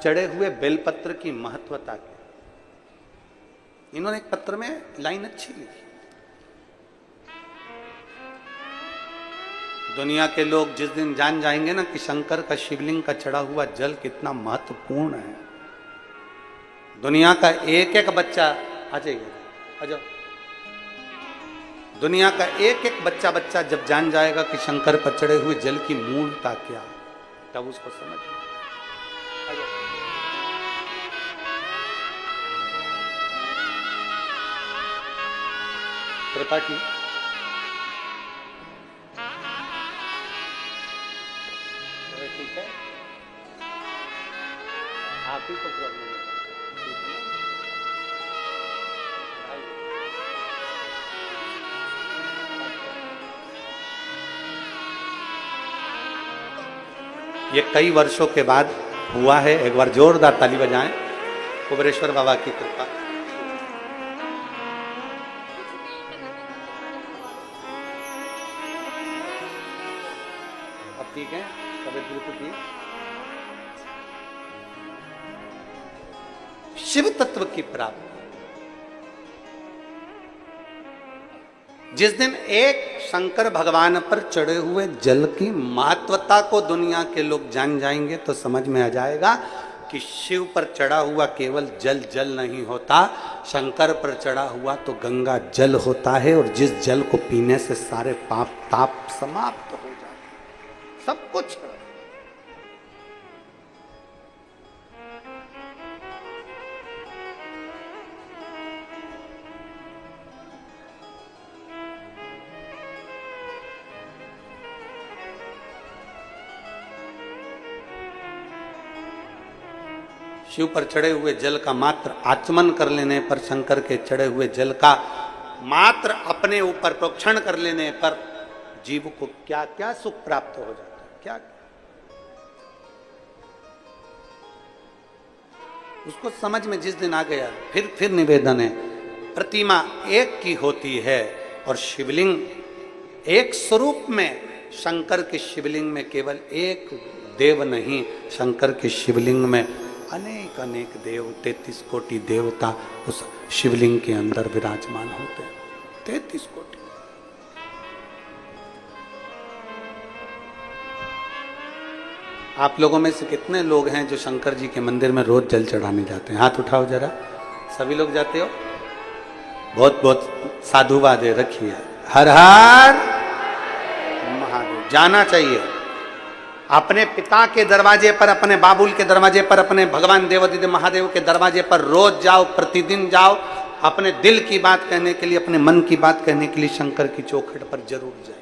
चढ़े हुए बेलपत्र की महत्वता क्या। इन्होंने एक पत्र में लाइन अच्छी लिखी। दुनिया के लोग जिस दिन जान जाएंगे ना कि शंकर का शिवलिंग का चढ़ा हुआ जल कितना महत्वपूर्ण है, दुनिया का एक एक बच्चा आ जाइए, दुनिया का एक एक बच्चा जब जान जाएगा कि शंकर पर चढ़े हुए जल की मूलता क्या है, तब उसको समझ कृपा की। ठीक है, आप ही को प्रॉब्लम है, ठीक है ना? ये कई वर्षों के बाद हुआ है। एक बार जोरदार ताली बजाएं, कुबेरेश्वर बाबा की कृपा। अब ठीक है, तबियत बिल्कुल ठीक। शिव तत्व की प्राप्ति, जिस दिन एक शंकर भगवान पर चढ़े हुए जल की महत्वता को दुनिया के लोग जान जाएंगे तो समझ में आ जाएगा कि शिव पर चढ़ा हुआ केवल जल जल नहीं होता, शंकर पर चढ़ा हुआ तो गंगा जल होता है, और जिस जल को पीने से सारे पाप ताप समाप्त हो जाते, सब कुछ। शिव पर चढ़े हुए जल का मात्र आचमन कर लेने पर, शंकर के चढ़े हुए जल का मात्र अपने ऊपर प्रोक्षण कर लेने पर जीव को क्या क्या सुख प्राप्त हो जाता है, क्या उसको समझ में जिस दिन आ गया। फिर निवेदन है, प्रतिमा एक की होती है और शिवलिंग एक स्वरूप में। शंकर के शिवलिंग में केवल एक देव नहीं, शंकर के शिवलिंग में अनेक अनेक देव, 33 कोटि देवता उस शिवलिंग के अंदर विराजमान होते हैं। 33 कोटि। आप लोगों में से कितने लोग हैं जो शंकर जी के मंदिर में रोज जल चढ़ाने जाते हैं? हाथ उठाओ जरा। सभी लोग जाते हो? बहुत बहुत साधुवाद है, रखिए। हर हर महादेव। जाना चाहिए। अपने पिता के दरवाजे पर, अपने बाबुल के दरवाजे पर, अपने भगवान देवादिदेव महादेव के दरवाजे पर रोज जाओ, प्रतिदिन जाओ। अपने दिल की बात कहने के लिए, अपने मन की बात कहने के लिए शंकर की चौखट पर जरूर जाए,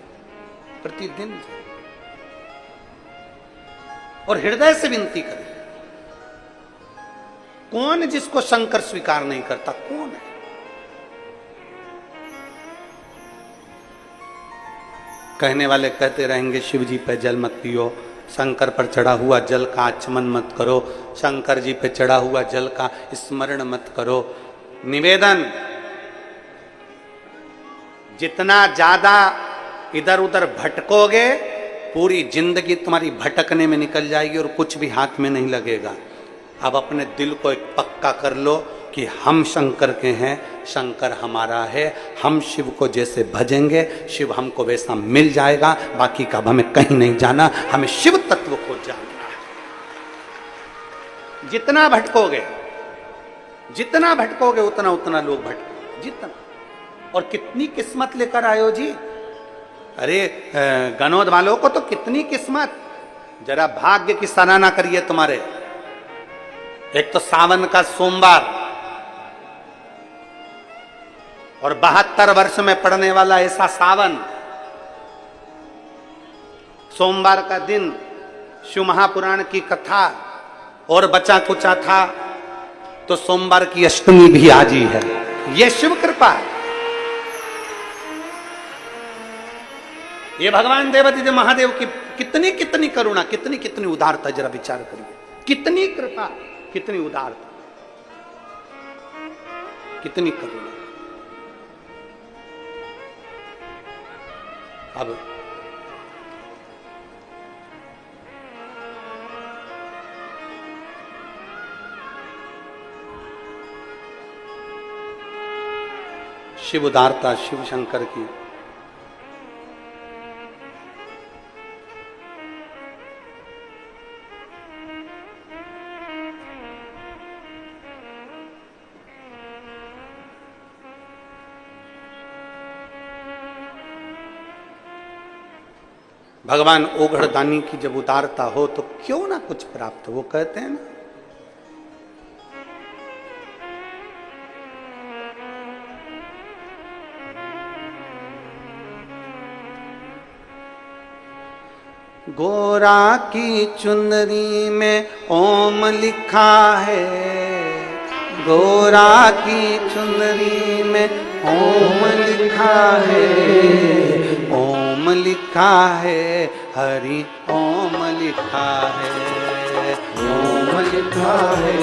प्रतिदिन जाए और हृदय से विनती करें। कौन जिसको शंकर स्वीकार नहीं करता? कौन है? कहने वाले कहते रहेंगे शिव जी पे जल मत पियो, शंकर पर चढ़ा हुआ जल का आचमन मत करो, शंकर जी पे चढ़ा हुआ जल का स्मरण मत करो। निवेदन, जितना ज्यादा इधर उधर भटकोगे, पूरी जिंदगी तुम्हारी भटकने में निकल जाएगी और कुछ भी हाथ में नहीं लगेगा। अब अपने दिल को एक पक्का कर लो कि हम शंकर के हैं, शंकर हमारा है। हम शिव को जैसे भजेंगे, शिव हमको वैसा मिल जाएगा। बाकी का हमें कहीं नहीं जाना, हमें शिव तत्व को जानना है। जितना भटकोगे, जितना भटकोगे उतना उतना लोग भटकोगे, जितना। और कितनी किस्मत लेकर आयो जी। अरे गनौद वालों को तो कितनी किस्मत। जरा भाग्य की सराहना करिए तुम्हारे। एक तो सावन का सोमवार और 72 वर्ष में पड़ने वाला ऐसा सावन, सोमवार का दिन शिव महापुराण की कथा, और बचा कुचा था तो सोमवार की अष्टमी भी आज ही है। यह शिव कृपा है। ये भगवान देवादिदेव महादेव की कितनी कितनी करुणा, कितनी कितनी उदारता। जरा विचार करिए, कितनी कृपा, कितनी उदारता, कितनी करुणा। अब शिव उदारता, शिव शंकर की। भगवान ओघड़दानी की जब उदारता हो तो क्यों ना कुछ प्राप्त हो। वो कहते हैं ना, गोरा की चुनरी में ओम लिखा है, गोरा की चुनरी में ओम लिखा है, ओम लिखा है, हरि ओम लिखा है, ओम लिखा है,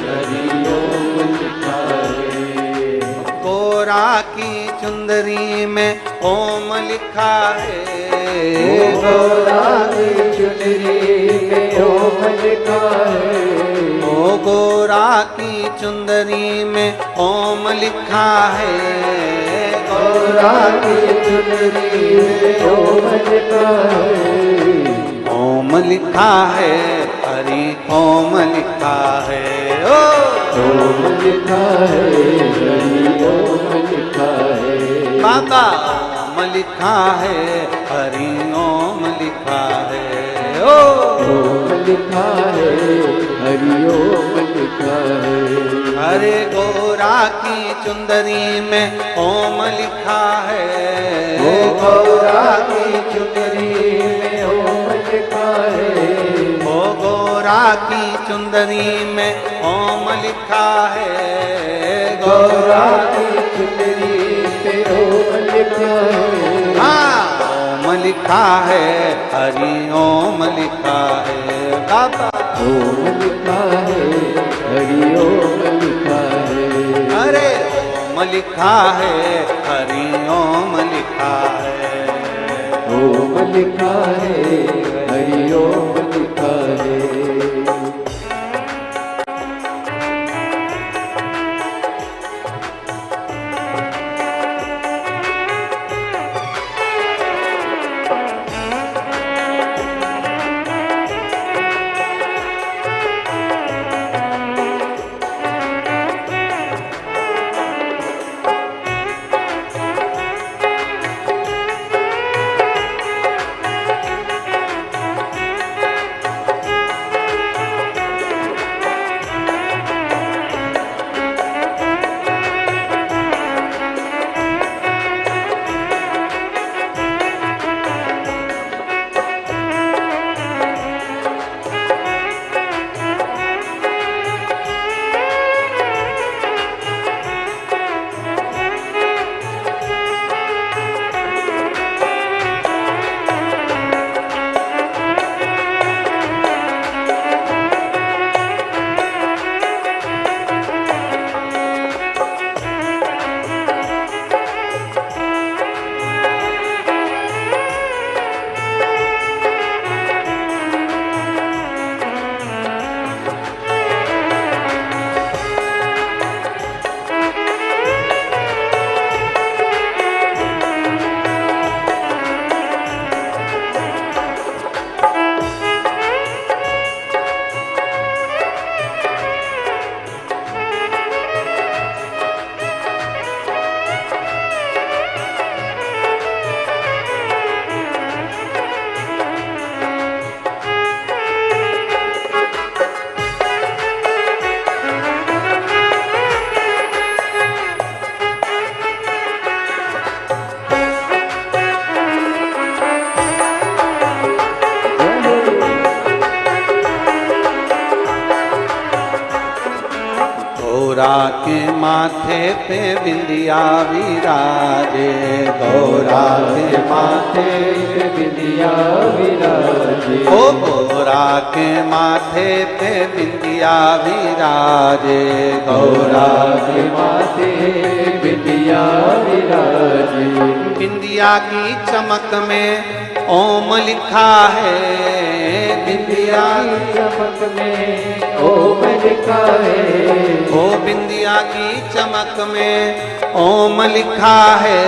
हरि ओम लिखा है। गोरा की चुंदरी में ओम लिखा है, गोरा की चुनरी में ओम लिखा है, ओ गोरा की चुंदरी में ओम लिखा है, गोरा की चुनरी में ओम लिखा है, ओम लिखा है, हरि ओम लिखा है। ओ ओम लिखा है, हरि ओम लिखा है, बाबा ओम लिखा है, हरि ओम लिखा है। ओ ओम लिखा है, हरि ओम लिखा है, अरे गोरा की चुंदरी में ओम लिखा है, गोरा की चुनरी में ओम लिखा है, ओ गोरा की चुंदरी में ओम लिखा है, गोरा की चुनरी में ओम लिखा है, हाँ ओम लिखा है, हरि ओम लिखा है। बाबा ओम लिखा है, हरि ओम लिखा है, अरे ओम लिखा है, हरि ओम लिखा है। ओम लिखा है, हरि ओम लिखा है, गौरा के माथे पे बिंदिया विराजे, गौरा के माथे पे बिंदिया विराजे, ओ गौरा के माथे पे बिंदिया विराजे, गौरा के माथे पे बिंदिया विराजे, बिंदिया की चमक में ओम लिखा है, बिंदिया की चमक में ओम लिखा है, ओ बिंदिया की चमक में ओम लिखा है,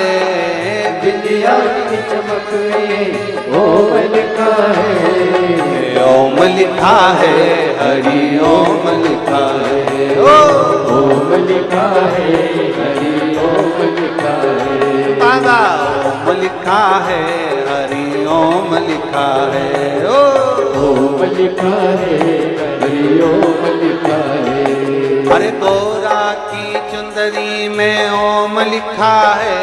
बिंदिया की चमक में ओम लिखा है, ओम लिखा है, हरि ओम लिखा है। ओ ओम लिखा है, हरि ओम लिखा है, बाबा ओम लिखा है, हरि ओम लिखा है। ओ ओम लिखा है, हरि ओम लिखा है, अरे गौरा की चुंदरी में ओम लिखा है,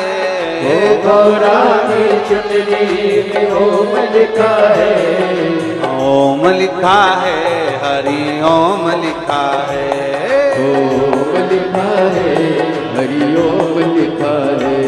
ओ गौरा की चुनरी में ओम लिखा है, ओम लिखा है, हरि ओम लिखा है, ओम लिखा है, हरि ओम लिखा है।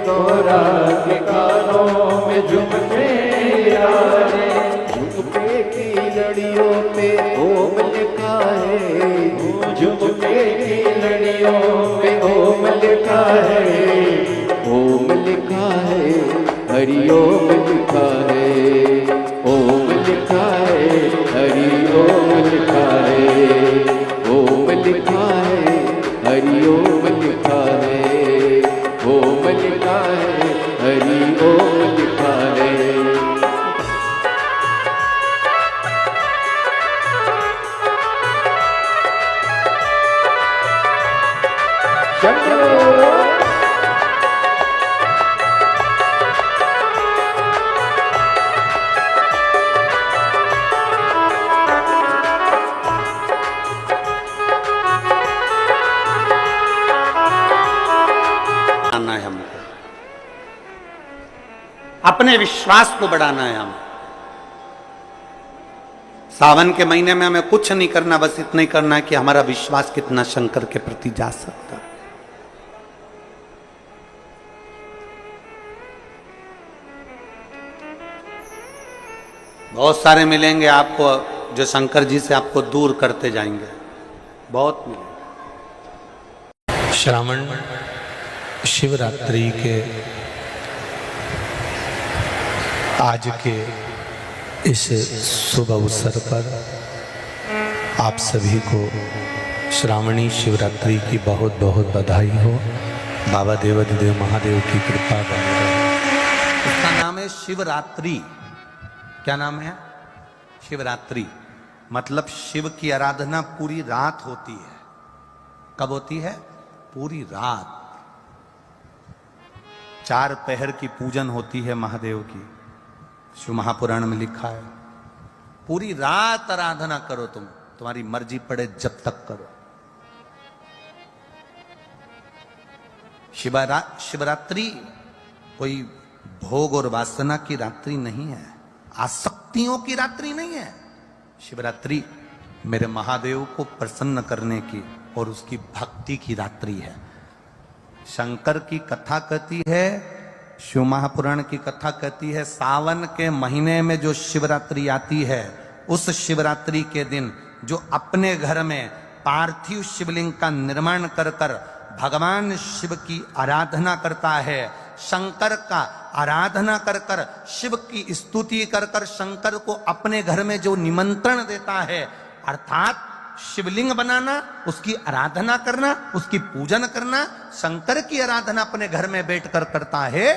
गौरा के कानों में झुमके आए, झुमके की लड़ियों पे ओम लिखा है, झुमके की लड़ियों पे ओम लिखा है, ओम लिखा है, हरि ओम लिखा है, ओम लिखा है, हरि ओम लिखा है, ओम लिखा है, हरि ओम लिखा है, ओम लिखा है, हरि ओम लिखा है। आना है हमको, अपने विश्वास को बढ़ाना है हमें। सावन के महीने में हमें कुछ नहीं करना, बस इतना ही करना है कि हमारा विश्वास कितना शंकर के प्रति जा सकता है। बहुत सारे मिलेंगे आपको जो शंकर जी से आपको दूर करते जाएंगे, बहुत मिलेंगे। श्रावण शिवरात्रि के आज के इस शुभ अवसर पर आप सभी को श्रावणी शिवरात्रि की बहुत बहुत बधाई हो। बाबा देवाधिदेव महादेव की कृपा बनी रहे। इसका नाम है शिवरात्रि। क्या नाम है? शिवरात्रि। मतलब शिव की आराधना पूरी रात होती है। कब होती है? पूरी रात। 4 पहर की पूजन होती है महादेव की। शिव महापुराण में लिखा है पूरी रात आराधना करो, तुम्हारी मर्जी पड़े जब तक करो। शिवरात्रि कोई भोग और वासना की रात्रि नहीं है, आसक्तियों की रात्रि नहीं है। शिवरात्रि मेरे महादेव को प्रसन्न करने की और उसकी भक्ति की रात्रि है। शंकर की कथा कहती है, शिव महापुराण की कथा कहती है, सावन के महीने में जो शिवरात्रि आती है, उस शिवरात्रि के दिन जो अपने घर में पार्थिव शिवलिंग का निर्माण कर कर भगवान शिव की आराधना करता है, शंकर का आराधना कर कर, शिव की स्तुति कर कर शंकर को अपने घर में जो निमंत्रण देता है, अर्थात शिवलिंग बनाना, उसकी आराधना करना, उसकी पूजन करना, शंकर की आराधना अपने घर में बैठकर करता है।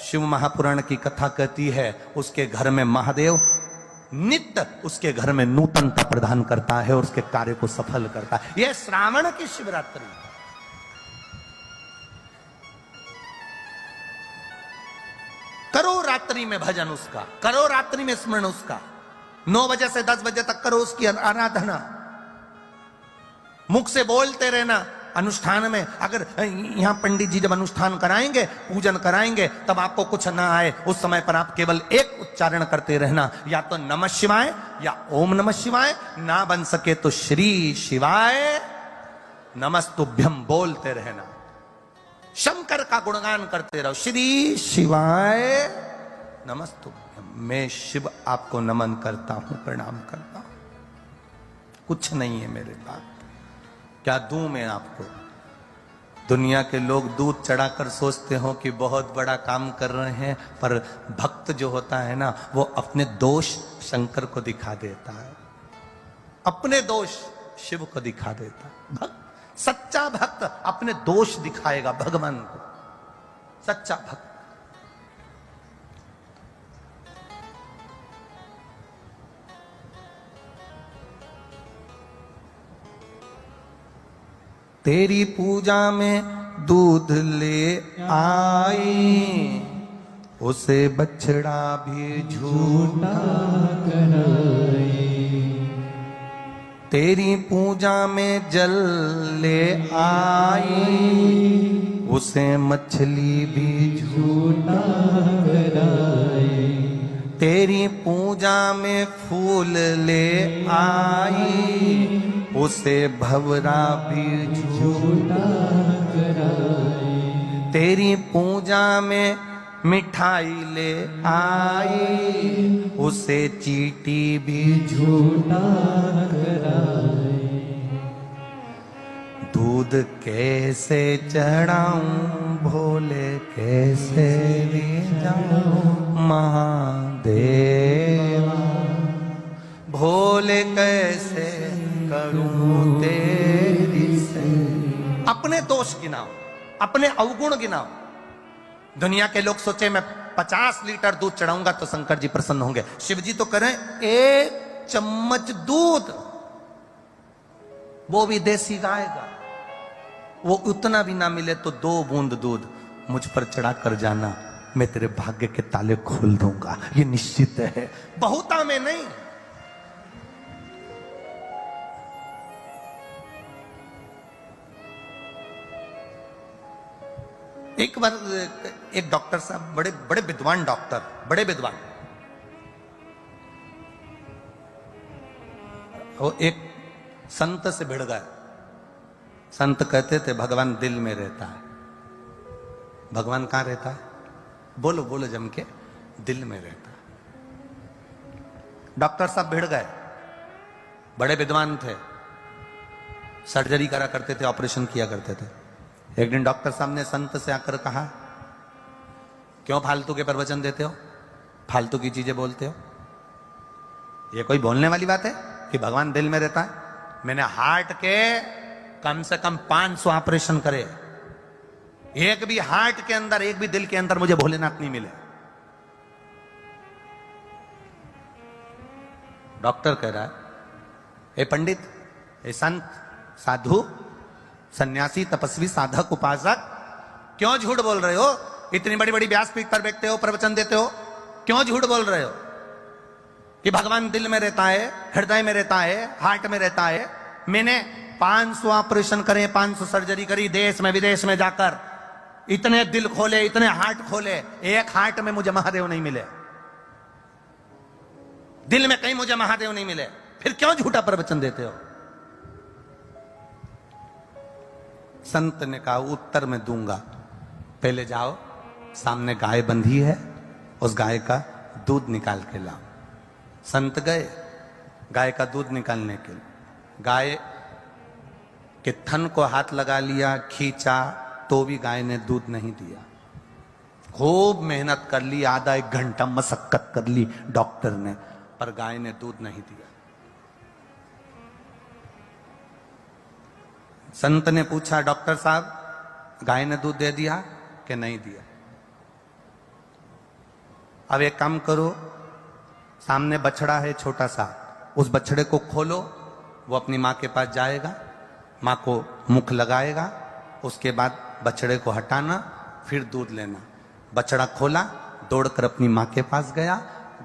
शिव महापुराण की कथा कहती है उसके घर में महादेव नित्य उसके घर में नूतनता प्रदान करता है और उसके कार्य को सफल करता है। यह श्रावण की शिवरात्रि। रात्रि में भजन उसका, करो रात्रि में स्मरण उसका, 9 बजे से 10 बजे तक करो उसकी आराधना, मुख से बोलते रहना। अनुष्ठान में अगर यहां पंडित जी जब अनुष्ठान कराएंगे, पूजन कराएंगे, तब आपको कुछ ना आए, उस समय पर आप केवल एक उच्चारण करते रहना, या तो नमः शिवाय या ओम नमः शिवाय, ना बन सके तो श्री शिवाय नमस्तुभ्यम बोलते रहना। शंकर का गुणगान करते रहो, श्री शिवाय नमस्तुभ्यम। मैं शिव आपको नमन करता हूं, प्रणाम करता हूं, कुछ नहीं है मेरे पास, क्या दूं मैं आपको। दुनिया के लोग दूध चढ़ाकर सोचते हो कि बहुत बड़ा काम कर रहे हैं, पर भक्त जो होता है ना, वो अपने दोष शंकर को दिखा देता है, अपने दोष शिव को दिखा देता है। भक्त, सच्चा भक्त अपने दोष दिखाएगा भगवान को, सच्चा भक्त। तेरी पूजा में दूध ले आई, उसे बछड़ा भी झूठा कराए। तेरी पूजा में जल ले आई, उसे मछली भी झूठा कराए। तेरी पूजा में फूल ले आई, उसे भवरा भी झूठा कराए। तेरी पूजा में मिठाई ले आई, उसे चींटी भी झूठा कराए। दूध कैसे चढ़ाऊं भोले कैसे ले जाऊं महादेवा, भोले कैसे करूं तेरी से। अपने दोष गिनाओ, अपने अवगुण गिनाओ। दुनिया के लोग सोचे मैं 50 लीटर दूध चढ़ाऊंगा तो शंकर जी प्रसन्न होंगे, शिव जी तो करें 1 चम्मच दूध, वो भी देसी गाय का, वो उतना भी ना मिले तो 2 बूंद दूध मुझ पर चढ़ा कर जाना, मैं तेरे भाग्य के ताले खोल दूंगा, ये निश्चित है, बहुता में नहीं। एक बार एक डॉक्टर साहब, बड़े बड़े विद्वान डॉक्टर, बड़े विद्वान, वो एक संत से भिड़ गए। संत कहते थे भगवान दिल में रहता है। भगवान कहां रहता है? बोलो बोलो जम के, दिल में रहता है। डॉक्टर साहब भिड़ गए, बड़े विद्वान थे, सर्जरी करा करते थे, ऑपरेशन किया करते थे। एक दिन डॉक्टर साहब ने संत से आकर कहा, क्यों फालतू के प्रवचन देते हो, फालतू की चीजें बोलते हो, ये कोई बोलने वाली बात है कि भगवान दिल में रहता है? मैंने हार्ट के कम से कम 500 ऑपरेशन करे, एक भी हार्ट के अंदर, एक भी दिल के अंदर मुझे भोलेनाथ नहीं मिले। डॉक्टर कह रहा है, ए पंडित, ए संत, साधु, सन्यासी, तपस्वी, साधक, उपासक, क्यों झूठ बोल रहे हो? इतनी बड़ी बड़ी व्यासपीठ पर बैठते हो, प्रवचन देते हो, क्यों झूठ बोल रहे हो कि भगवान दिल में रहता है, हृदय में रहता है, हार्ट में रहता है? मैंने 500 ऑपरेशन करे, 500 सर्जरी करी, देश में विदेश में जाकर, इतने दिल खोले, इतने हार्ट खोले, एक हार्ट में मुझे महादेव नहीं मिले, दिल में कहीं मुझे महादेव नहीं मिले, फिर क्यों झूठा प्रवचन देते हो? संत ने कहा, उत्तर में दूंगा, पहले जाओ, सामने गाय बंधी है, उस गाय का दूध निकाल के लाओ। संत गए गाय का दूध निकालने के लिए, गाय के थन को हाथ लगा लिया, खींचा, तो भी गाय ने दूध नहीं दिया। खूब मेहनत कर ली, आधा 1 घंटा मशक्कत कर ली डॉक्टर ने, पर गाय ने दूध नहीं दिया। संत ने पूछा, डॉक्टर साहब गाय ने दूध दे दिया कि नहीं दिया? अब एक काम करो, सामने बछड़ा है छोटा सा, उस बछड़े को खोलो, वो अपनी माँ के पास जाएगा, माँ को मुख लगाएगा, उसके बाद बछड़े को हटाना, फिर दूध लेना। बछड़ा खोला, दौड़कर अपनी माँ के पास गया,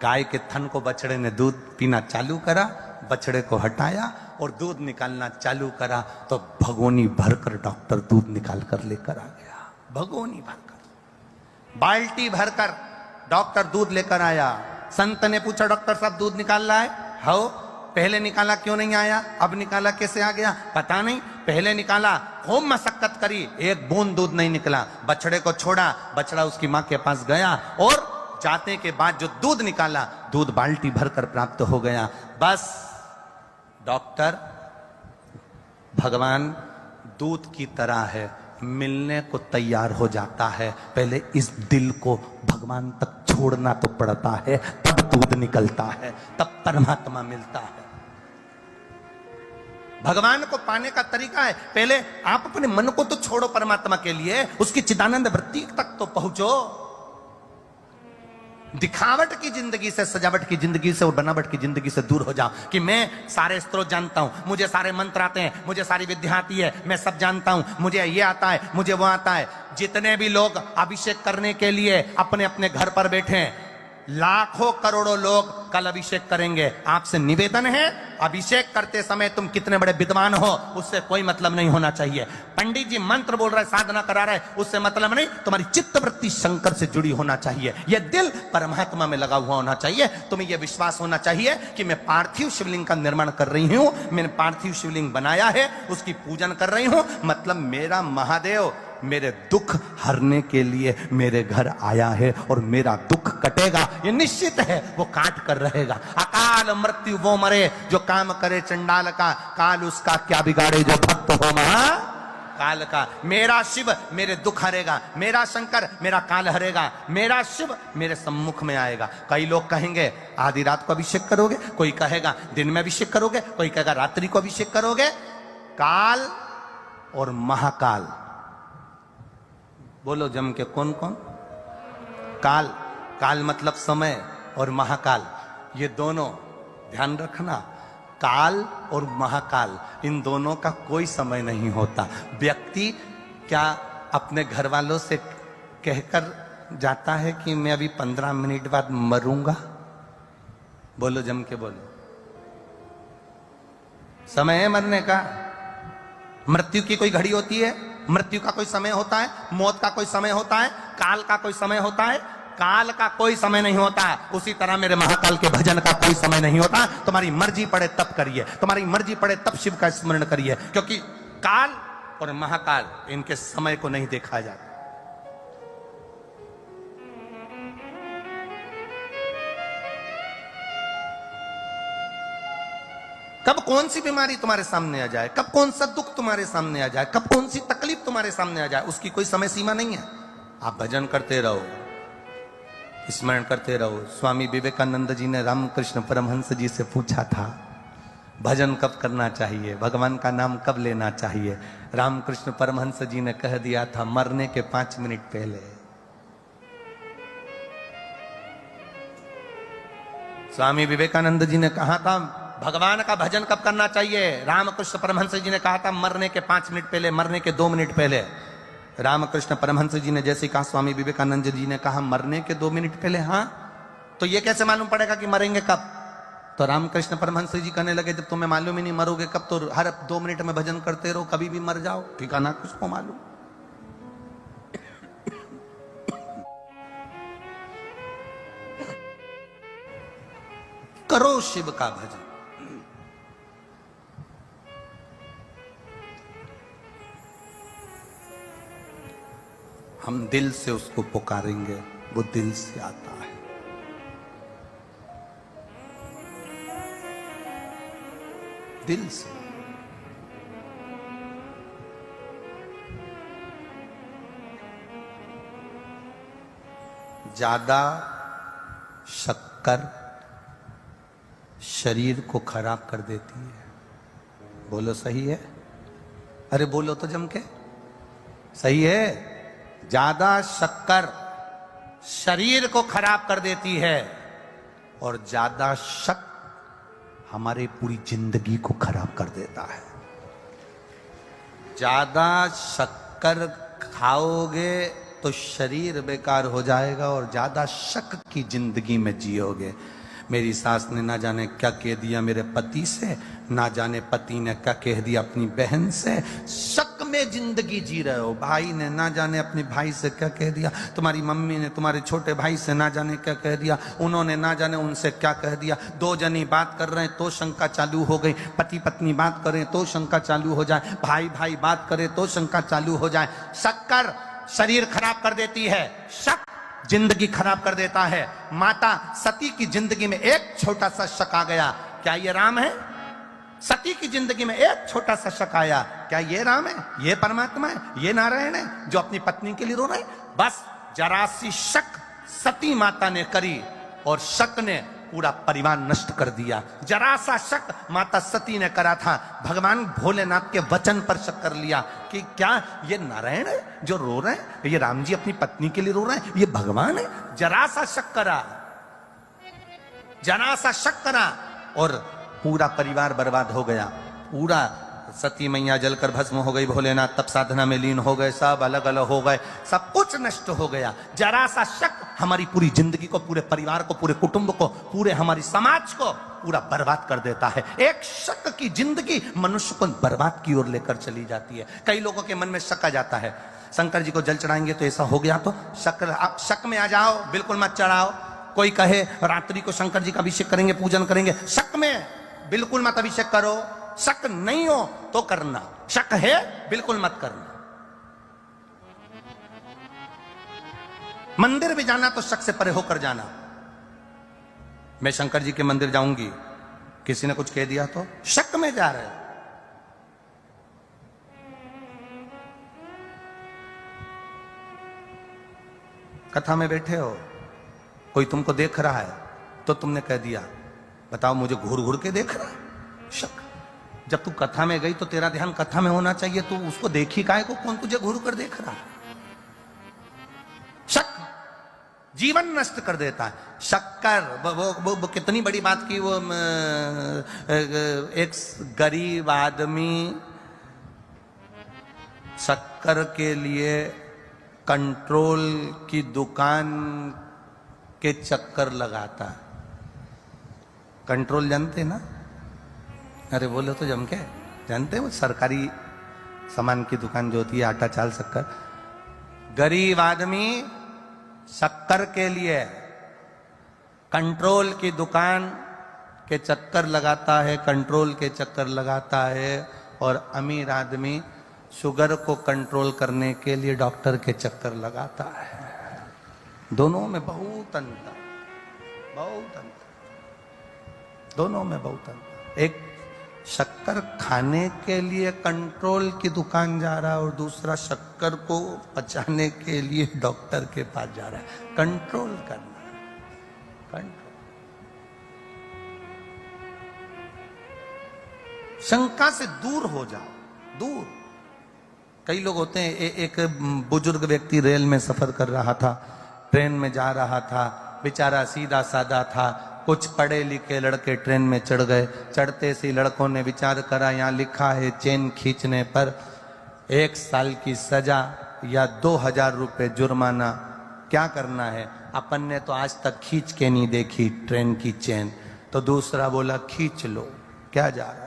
गाय के थन को बछड़े ने दूध पीना चालू करा, बछड़े को हटाया और दूध निकालना चालू करा तो भगोनी भरकर डॉक्टर दूध निकाल कर लेकर आ गया। भगोनी भरकर, बाल्टी भरकर डॉक्टर दूध लेकर आया। संत ने पूछा, डॉक्टर साहब दूध निकाल रहा है? हाँ। पहले निकाला क्यों नहीं आया, अब निकाला कैसे आ गया? पता नहीं, पहले निकाला, खूब मशक्कत करी, एक बूंद दूध नहीं निकला। बछड़े को छोड़ा, बछड़ा उसकी माँ के पास गया और जाते के बाद जो दूध निकाला, दूध बाल्टी भरकर प्राप्त हो गया। बस डॉक्टर भगवान दूध की तरह है, मिलने को तैयार हो जाता है, पहले इस दिल को भगवान तक छोड़ना तो पड़ता है, तब दूध निकलता है, तब परमात्मा मिलता है। भगवान को पाने का तरीका है, पहले आप अपने मन को तो छोड़ो परमात्मा के लिए, उसकी चिदानंद वृत्ति तक तो पहुंचो। दिखावट की जिंदगी से, सजावट की जिंदगी से और बनावट की जिंदगी से दूर हो जाओ कि मैं सारे स्त्रोत जानता हूं, मुझे सारे मंत्र आते हैं, मुझे सारी विद्या आती है, मैं सब जानता हूं, मुझे ये आता है, मुझे वो आता है। जितने भी लोग अभिषेक करने के लिए अपने अपने घर पर बैठे हैं, लाखों करोड़ों लोग कल अभिषेक करेंगे। आपसे निवेदन है, अभिषेक करते समय तुम कितने बड़े विद्वान हो उससे कोई मतलब नहीं होना चाहिए। पंडित जी मंत्र बोल रहे, साधना करा रहे, उससे मतलब नहीं, तुम्हारी चित्त वृत्ति शंकर से जुड़ी होना चाहिए, यह दिल परमात्मा में लगा हुआ होना चाहिए। तुम्हें यह विश्वास होना चाहिए कि मैं पार्थिव शिवलिंग का निर्माण कर रही हूं, मैंने पार्थिव शिवलिंग बनाया है, उसकी पूजन कर रही हूं, मतलब मेरा महादेव मेरे दुख हरने के लिए मेरे घर आया है और मेरा दुख कटेगा, ये निश्चित है, वो काट कर रहेगा। अकाल मृत्यु वो मरे जो काम करे चंडाल का, काल उसका क्या बिगाड़े जो भक्त हो महा काल का। मेरा शिव मेरे दुख हरेगा, मेरा शंकर मेरा काल हरेगा, मेरा शिव मेरे सम्मुख में आएगा। कई लोग कहेंगे आधी रात को अभिषेक करोगे, कोई कहेगा दिन में अभिषेक करोगे, कोई कहेगा रात्रि को अभिषेक करोगे। काल और महाकाल, बोलो जम के कौन कौन? काल, काल मतलब समय, और महाकाल, ये दोनों ध्यान रखना। काल और महाकाल, इन दोनों का कोई समय नहीं होता। व्यक्ति क्या अपने घर वालों से कहकर जाता है कि मैं अभी 15 मिनट बाद मरूंगा? बोलो जम के बोलो। समय है मरने का, मृत्यु की कोई घड़ी होती है, मृत्यु का कोई समय होता है, मौत का कोई समय होता है, काल का कोई समय होता है? काल का कोई समय नहीं होता। उसी तरह मेरे महाकाल के भजन का कोई समय नहीं होता। तुम्हारी मर्जी पड़े तब करिए, तुम्हारी मर्जी पड़े तब शिव का स्मरण करिए, क्योंकि काल और महाकाल इनके समय को नहीं देखा जाता। कब कौन सी बीमारी तुम्हारे सामने आ जाए, कब कौन सा दुख तुम्हारे सामने आ जाए, कब कौन सी तकलीफ तुम्हारे सामने आ जाए, उसकी कोई समय सीमा नहीं है। आप भजन करते रहो, स्मरण करते रहो। स्वामी विवेकानंद जी ने रामकृष्ण परमहंस जी से पूछा था भजन कब करना चाहिए, भगवान का नाम कब लेना चाहिए। रामकृष्ण परमहंस जी ने कह दिया था मरने के 5 मिनट पहले। स्वामी विवेकानंद जी ने कहा था भगवान का भजन कब करना चाहिए, रामकृष्ण परमहंस जी ने कहा था मरने के 5 मिनट पहले, मरने के 2 मिनट पहले। रामकृष्ण परमहंस जी ने जैसे कहा, स्वामी विवेकानंद जी ने कहा मरने के 2 मिनट पहले। हाँ, तो ये कैसे मालूम पड़ेगा कि मरेंगे कब? तो रामकृष्ण परमहंस जी कहने लगे जब तुम्हें मालूम ही नहीं मरोगे कब, तो हर 2 मिनट में भजन करते रहो, कभी भी मर जाओ, ठिकाना किसको मालूम। करो शिव का भजन। हम दिल से उसको पुकारेंगे, वो दिल से आता है। दिल से। ज्यादा शक्कर शरीर को खराब कर देती है। बोलो सही है? अरे बोलो तो जम के, सही है? ज्यादा शक्कर शरीर को खराब कर देती है और ज्यादा शक हमारे पूरी जिंदगी को खराब कर देता है। ज्यादा शक्कर खाओगे तो शरीर बेकार हो जाएगा और ज्यादा शक की जिंदगी में जियोगे। मेरी सास ने ना जाने क्या कह दिया मेरे पति से, ना जाने पति ने क्या कह दिया अपनी बहन से, शक में जिंदगी जी रहे हो। भाई ने ना जाने अपने भाई से क्या कह दिया, तुम्हारी मम्मी ने तुम्हारे छोटे भाई से ना जाने क्या कह दिया, उन्होंने ना जाने उनसे क्या कह दिया। दो जनी बात कर रहे हैं तो शंका चालू हो गई, पति पत्नी बात करें तो शंका चालू हो जाए, भाई भाई बात करे तो शंका चालू हो जाए। शक्कर शरीर खराब कर देती है, शक जिंदगी खराब कर देता है। माता सती की जिंदगी में एक छोटा सा शक आ गया, क्या ये राम है? सती की जिंदगी में एक छोटा सा शक आया, क्या ये राम है, ये परमात्मा है, ये नारायण है जो अपनी पत्नी के लिए रो रहे? बस जरा सी शक सती माता ने करी और शक ने पूरा परिवार नष्ट कर दिया। जरा सा शक माता सती ने करा था, भगवान भोलेनाथ के वचन पर शक कर लिया कि क्या ये नारायण है जो रो रहे हैं, ये राम जी अपनी पत्नी के लिए रो रहे हैं, ये भगवान है। जरा सा शक करा, जरा सा शक करा और पूरा परिवार बर्बाद हो गया। पूरा सती मैया जलकर भस्म हो गई, भोलेनाथ तप साधना में लीन हो गए, सब अलग अलग हो गए, सब कुछ नष्ट हो गया। जरा सा शक हमारी पूरी जिंदगी को, पूरे परिवार को, पूरे कुटुंब को, पूरे हमारी समाज को पूरा बर्बाद कर देता है। एक शक की जिंदगी मनुष्य को बर्बाद की ओर लेकर चली जाती है। कई लोगों के मन में शक आ जाता है, शंकर जी को जल चढ़ाएंगे तो ऐसा हो गया, तो शक में आ जाओ, बिल्कुल मत चढ़ाओ। कोई कहे रात्रि को शंकर जी का अभिषेक करेंगे, पूजन करेंगे, शक में बिल्कुल मत अभिषेक करो। शक नहीं हो तो करना, शक है बिल्कुल मत करना। मंदिर भी जाना तो शक से परे होकर जाना। मैं शंकर जी के मंदिर जाऊंगी, किसी ने कुछ कह दिया तो शक में जा रहे हो। कथा में बैठे हो, कोई तुमको देख रहा है तो तुमने कह दिया, बताओ मुझे घूर घूर के देख रहा है, शक। जब तू कथा में गई तो तेरा ध्यान कथा में होना चाहिए, तू उसको देखी काहे को, कौन तुझे घूर कर देख रहा है? शक जीवन नष्ट कर देता है। शक्कर वो कितनी बड़ी बात की, वो एक गरीब आदमी शक्कर के लिए कंट्रोल की दुकान के चक्कर लगाता है। कंट्रोल जानते ना? अरे बोलो तो जम के जानते हैं, वो सरकारी सामान की दुकान जो होती है, आटा चाल शक्कर। गरीब आदमी शक्कर के लिए कंट्रोल की दुकान के चक्कर लगाता है, कंट्रोल के चक्कर लगाता है। और अमीर आदमी शुगर को कंट्रोल करने के लिए डॉक्टर के चक्कर लगाता है। दोनों में बहुत अंतर, बहुत अंतर, दोनों में बहुत अंतर। एक शक्कर खाने के लिए कंट्रोल की दुकान जा रहा है और दूसरा शक्कर को पचाने के लिए डॉक्टर के पास जा रहा है। कंट्रोल करना, कंट्रोल। शंका से दूर हो जाओ, दूर। कई लोग होते हैं, एक बुजुर्ग व्यक्ति रेल में सफर कर रहा था, ट्रेन में जा रहा था, बेचारा सीधा साधा था। कुछ पढ़े लिखे लड़के ट्रेन में चढ़ गए। चढ़ते से लड़कों ने विचार करा, यहाँ लिखा है चेन खींचने पर 1 साल की सजा या 2000 रुपये जुर्माना। क्या करना है? अपन ने तो आज तक खींच के नहीं देखी ट्रेन की चेन। तो दूसरा बोला खींच लो, क्या जा रहा है?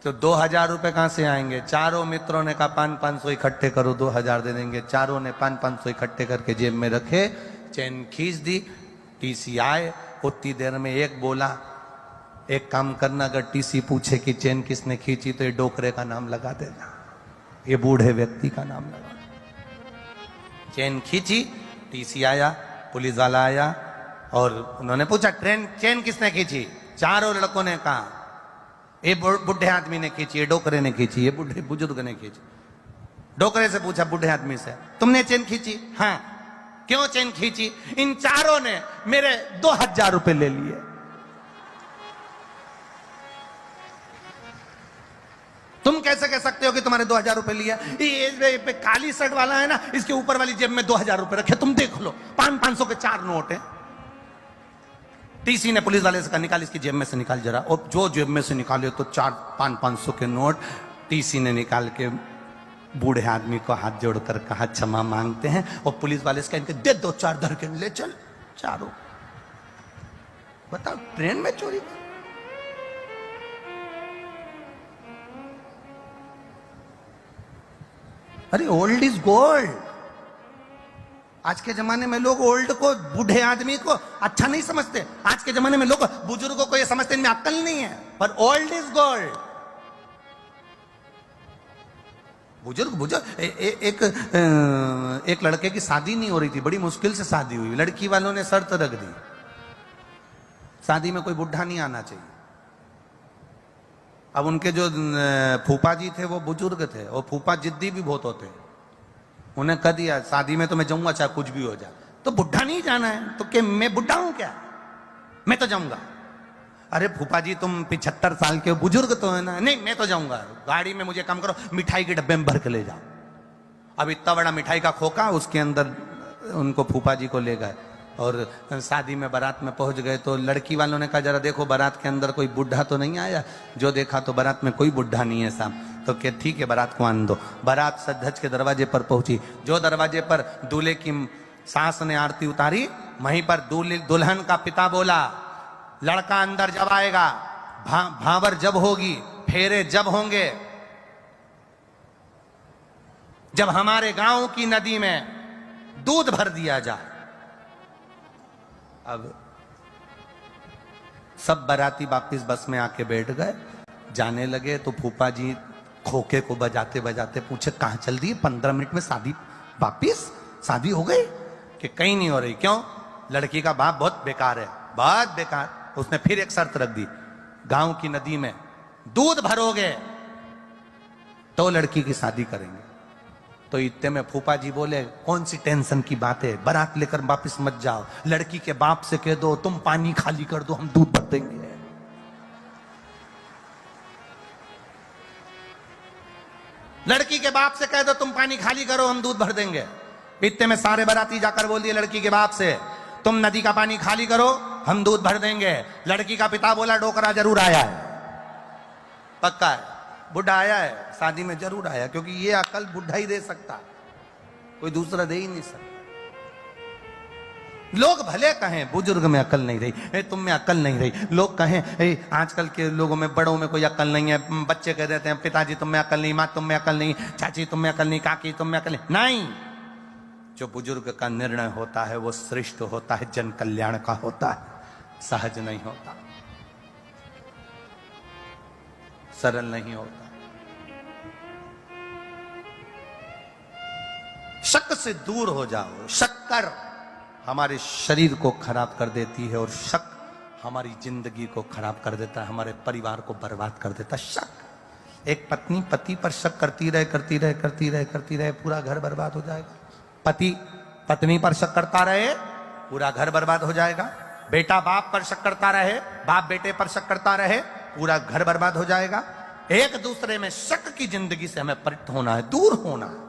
तो 2000 रुपये कहाँ से आएंगे? चारों मित्रों ने कहा 500 इकट्ठे करो, 2000 दे देंगे। चारों ने 500 इकट्ठे करके जेब में रखे, चेन खींच दी। टीसी आए, उतनी देर में एक बोला, एक काम करना, अगर टीसी पूछे कि चेन किसने खींची तो ये डोकरे का नाम लगा देना, ये बूढ़े व्यक्ति का नाम लगा। चेन खींची, टीसी आया, पुलिस वाला आया और उन्होंने पूछा चेन किसने खींची? चारों लड़कों ने कहा ये बूढ़े आदमी ने खींची, ये डोकरे ने खींची, ये बूढ़े बुजुर्ग ने खींची। डोकरे से पूछा बूढ़े आदमी से, तुमने चेन खींची? हाँ। क्यों चेन खींची? इन चारों ने मेरे 2000 रुपए ले लिए। तुम कैसे कह सकते हो कि तुम्हारे 2000 रुपए लिया? ये काली शर्ट वाला है ना, इसके ऊपर वाली जेब में 2000 रुपए रखे, तुम देख लो, 500 के 4 नोट है। टीसी ने पुलिस वाले से कहा निकाल, इसकी जेब में से निकाल जरा। और जो जेब में से निकाले तो 4 500 के नोट टीसी ने निकाल के बूढ़े आदमी को हाथ जोड़कर कहा क्षमा मांगते हैं, और पुलिस वाले से कहेंगे दे 2-4 धड़कन ले चल चारों। बताओ ट्रेन में चोरी। अरे ओल्ड इज गोल्ड। आज के जमाने में लोग ओल्ड को, बूढ़े आदमी को अच्छा नहीं समझते। आज के जमाने में लोग बुजुर्गों को ये समझते इनमें अक्ल नहीं है, पर ओल्ड इज गोल्ड। बुजुर्ग एक लड़के की शादी नहीं हो रही थी, बड़ी मुश्किल से शादी हुई। लड़की वालों ने शर्त रख दी, शादी में कोई बुढ़ा नहीं आना चाहिए। अब उनके जो फूफा जी थे वो बुजुर्ग थे, और फूफा जिद्दी भी बहुत होते। उन्हें कह दिया शादी में तो मैं जाऊंगा चाहे कुछ भी हो जाए। तो बुढ़ा नहीं जाना है तो क्या मैं बुढ़ा हूं क्या, मैं तो जाऊंगा। अरे फूफा जी तुम 75 साल के बुजुर्ग तो है ना। नहीं मैं तो जाऊंगा, गाड़ी में मुझे काम करो, मिठाई के डब्बे में भर के ले जाओ। अब इतना बड़ा मिठाई का खोखा, उसके अंदर उनको फूफा जी को ले गए, और शादी में बारात में पहुंच गए। तो लड़की वालों ने कहा जरा देखो बारात के अंदर कोई बुढ़ा तो नहीं आया। जो देखा तो बारात में कोई बुढ़ा नहीं है साहब। तो क्या ठीक है बारात को आन दो। बारात सज धज के दरवाजे पर पहुंची। जो दरवाजे पर दूल्हे की सास ने आरती उतारी, वहीं पर दुल्हन का पिता बोला लड़का अंदर जब आएगा, भांवर जब होगी, फेरे जब होंगे, जब हमारे गांव की नदी में दूध भर दिया जाए। अब सब बाराती वापिस बस में आके बैठ गए, जाने लगे। तो फूफा जी खोखे को बजाते बजाते पूछे कहां चल दी? 15 मिनट में शादी, वापिस शादी हो गई? कि कहीं नहीं हो रही। क्यों? लड़की का बाप बहुत बेकार है, बहुत बेकार। उसने फिर एक शर्त रख दी, गांव की नदी में दूध भरोगे तो लड़की की शादी करेंगे। तो इतने में फूफा जी बोले कौन सी टेंशन की बात है, बारात लेकर वापस मत जाओ, लड़की के बाप से कह दो तुम पानी खाली कर दो, हम दूध भर देंगे। लड़की के बाप से कह दो तुम पानी खाली करो, हम दूध भर देंगे। इतने में सारे बाराती जाकर बोल दिए लड़की के बाप से तुम नदी का पानी खाली करो, हम दूध भर देंगे। लड़की का पिता बोला डोकरा जरूर आया है, पक्का है, बुढ़ा आया है, शादी में जरूर आया, क्योंकि ये अकल बुढ़ा ही दे सकता, कोई दूसरा दे ही नहीं सकता। लोग भले कहें बुजुर्ग में अकल नहीं रही, तुम में अकल नहीं रही। लोग कहें आजकल के लोगों में, बड़ों में कोई अकल नहीं है। बच्चे कह देते हैं पिताजी तुम में अकल नहीं, माँ तुम में अकल नहीं, चाची तुम में अकल नहीं, काकी तुम में अकल नहीं। जो बुजुर्ग का निर्णय होता है वो श्रेष्ठ होता है, जन कल्याण का होता है, सहज नहीं होता, सरल नहीं होता। शक से दूर हो जाओ। शक्कर हमारे शरीर को खराब कर देती है, और शक हमारी जिंदगी को खराब कर देता है, हमारे परिवार को बर्बाद कर देता है। शक। एक पत्नी पति पर शक करती रहे, पूरा घर बर्बाद हो जाएगा। पति पत्नी पर शक करता रहे, पूरा घर बर्बाद हो जाएगा। बेटा बाप पर शक करता रहे, बाप बेटे पर शक करता रहे, पूरा घर बर्बाद हो जाएगा। एक दूसरे में शक की जिंदगी से हमें परित होना है, दूर होना है।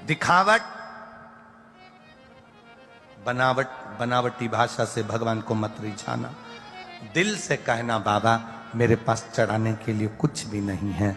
दिखावट, बनावटी भाषा से भगवान को मत रिझाना। दिल से कहना बाबा मेरे पास चढ़ाने के लिए कुछ भी नहीं है,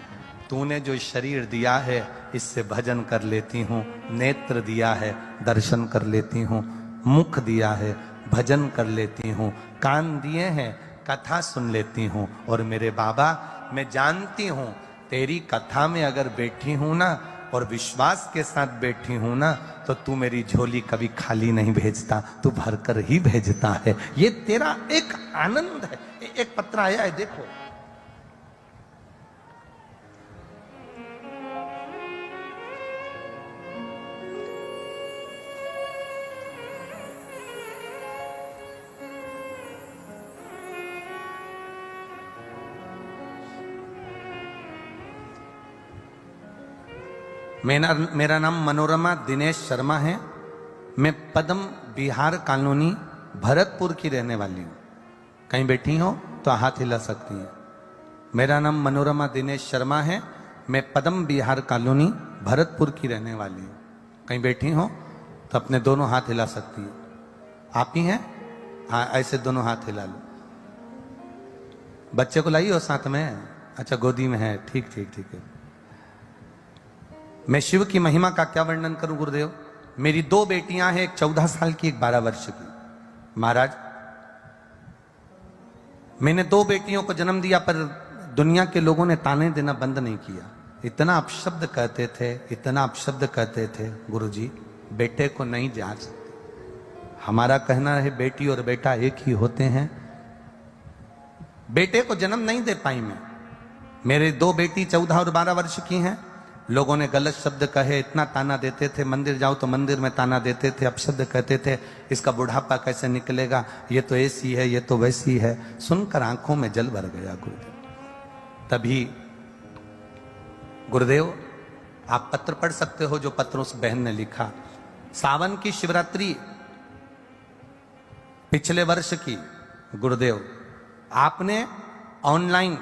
तूने जो शरीर दिया है इससे भजन कर लेती हूँ, नेत्र दिया है दर्शन कर लेती हूँ, मुख दिया है भजन कर लेती हूँ, कान दिए हैं कथा सुन लेती हूँ। और मेरे बाबा मैं जानती हूँ तेरी कथा में अगर बैठी हूँ ना, और विश्वास के साथ बैठी हूं ना, तो तू मेरी झोली कभी खाली नहीं भेजता, तू भरकर ही भेजता है। ये तेरा एक आनंद है। एक पत्र आया है देखो, मेरा नाम मनोरमा दिनेश शर्मा है। मैं पद्म बिहार कॉलोनी भरतपुर की रहने वाली हूँ। कहीं बैठी हो तो हाथ हिला सकती हैं। मेरा नाम मनोरमा दिनेश शर्मा है। मैं पद्म बिहार कॉलोनी भरतपुर की रहने वाली हूँ। कहीं बैठी हो तो अपने दोनों हाथ हिला सकती हैं। आप ही हैं? हाँ, ऐसे दोनों हाथ हिला लो। बच्चे को लाइए और साथ में, अच्छा गोदी में है, ठीक ठीक ठीक है। मैं शिव की महिमा का क्या वर्णन करूं गुरुदेव। मेरी 2 बेटियां हैं, एक 14 साल की, एक 12 वर्ष की। महाराज मैंने 2 बेटियों को जन्म दिया, पर दुनिया के लोगों ने ताने देना बंद नहीं किया। इतना अपशब्द कहते थे, इतना अपशब्द कहते थे, गुरुजी बेटे को नहीं जांच सकते। हमारा कहना है बेटी और बेटा एक ही होते हैं। बेटे को जन्म नहीं दे पाई मैं। मेरे 2 बेटी 14 और 12 वर्ष की हैं। लोगों ने गलत शब्द कहे, इतना ताना देते थे, मंदिर जाओ तो मंदिर में ताना देते थे, अपशब्द कहते थे, इसका बुढ़ापा कैसे निकलेगा, ये तो ऐसी है, ये तो वैसी है। सुनकर आंखों में जल भर गया गुरुदेव। तभी गुरुदेव आप पत्र पढ़ सकते हो, जो पत्र उस बहन ने लिखा। सावन की शिवरात्रि पिछले वर्ष की गुरुदेव, आपने ऑनलाइन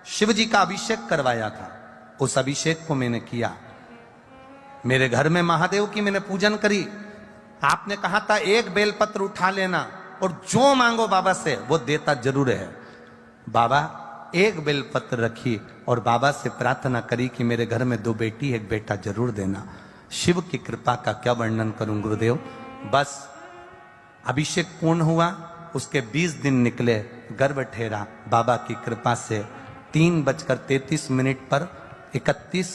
शिव जी का अभिषेक करवाया था। उस अभिषेक को मैंने किया। मेरे घर में महादेव की मैंने पूजन करी। आपने कहा था 1 बेलपत्र उठा लेना और जो मांगो बाबा से वो देता जरूर है। बाबा 1 बेलपत्र रखी और बाबा से प्रार्थना करी कि मेरे घर में 2 बेटी 1 बेटा जरूर देना। शिव की कृपा का क्या वर्णन करूं गुरुदेव। बस अभिषेक पूर्ण हुआ, उसके 20 दिन निकले, गर्भ ठहरा। बाबा की कृपा से 3:33 पर 31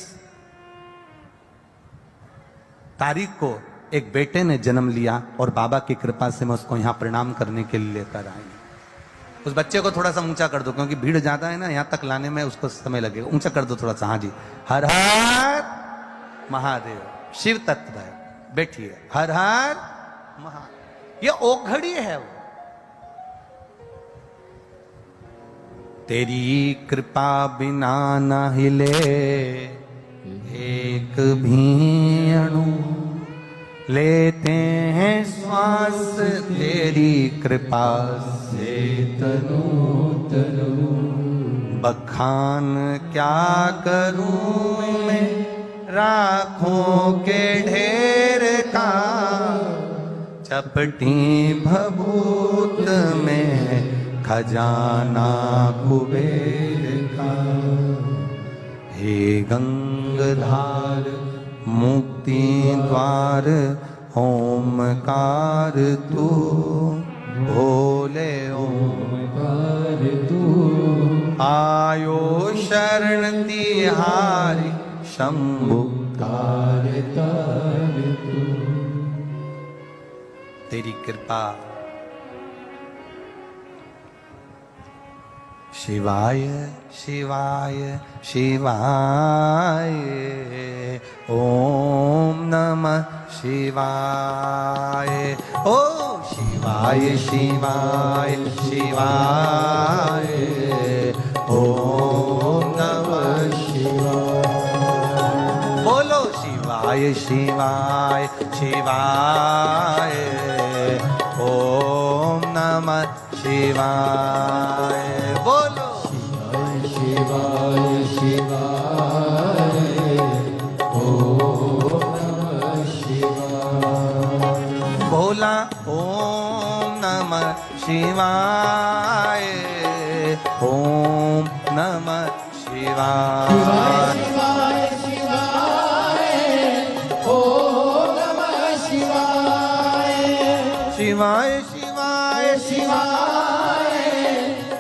तारीख को एक बेटे ने जन्म लिया और बाबा की कृपा से मैं उसको यहां प्रणाम करने के लिए लेकर आई। उस बच्चे को थोड़ा सा ऊंचा कर दो, क्योंकि भीड़ ज्यादा है ना, यहां तक लाने में उसको समय लगेगा। ऊंचा कर दो थोड़ा सा। हाँ जी, हर हर महादेव। शिव तत्व है, बैठिए। हर हर महादेव। ये ओघड़ी है वो। तेरी कृपा बिना न हिले एक भी अणु, लेते हैं श्वास तेरी कृपा से तनु तनु। बखान क्या करूं मैं राखों के ढेर का, चपटी भभूत में खजाना कुबेर का। हे गंगधार मुक्ति द्वार ओमकार तू, भोले ओमकार तू। आयो शरण तिहारी शंभु तार तार तू। तेरी कृपा। शिवाय शिवाय शिवाय ओम नमः शिवाय। ओ शिवाय शिवाय शिवाय ओम नमः शिवाय। बोलो शिवाय शिवाय शिवाय ओम नमः शिवाय। बोलो शिवाय शिवाय ओम नमः शिवाय। भोला ओम नमः शिवाय ओम नमः शिवाय। शिवाय शिवाय ओम नमः शिवाय। शिवाय शिवाय शिवाय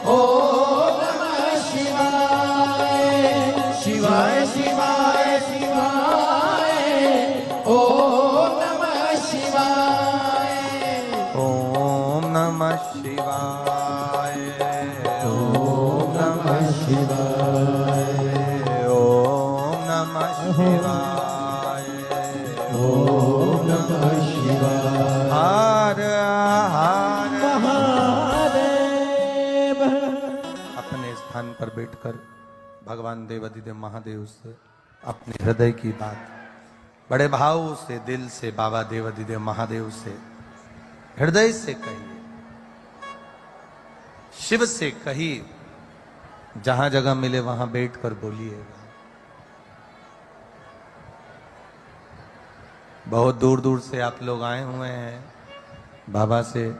ओम नमः शिवाय। शिवाय शिवाय शिवाय ओम नमः शिवाय। ओम नमः शिवाय ओम नमः शिवाय। ओम नमः शिवाय ओम नमः शिवाय। हर हर महादेव। अपने स्थान पर बैठकर भगवान देवाधिदेव महादेव से अपने हृदय की बात बड़े भाव से, दिल से बाबा देवाधिदेव महादेव से हृदय से कहिए, शिव से कहिए। जहां जगह मिले वहां बैठकर बोलिएगा। बहुत दूर दूर से आप लोग आए हुए हैं, बाबा से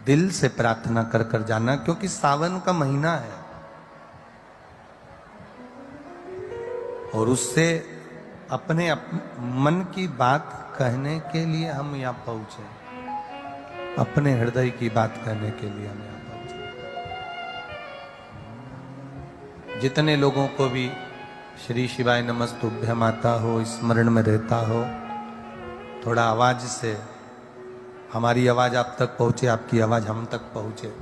दिल से प्रार्थना कर कर जाना, क्योंकि सावन का महीना है। और उससे अपने मन की बात कहने के लिए हम यहाँ पहुंचे, अपने हृदय की बात कहने के लिए हम यहाँ पहुंचे। जितने लोगों को भी श्री शिवाय नमस्तुभ्य माता हो स्मरण में रहता हो, थोड़ा आवाज से हमारी आवाज आप तक पहुंचे, आपकी आवाज हम तक पहुंचे,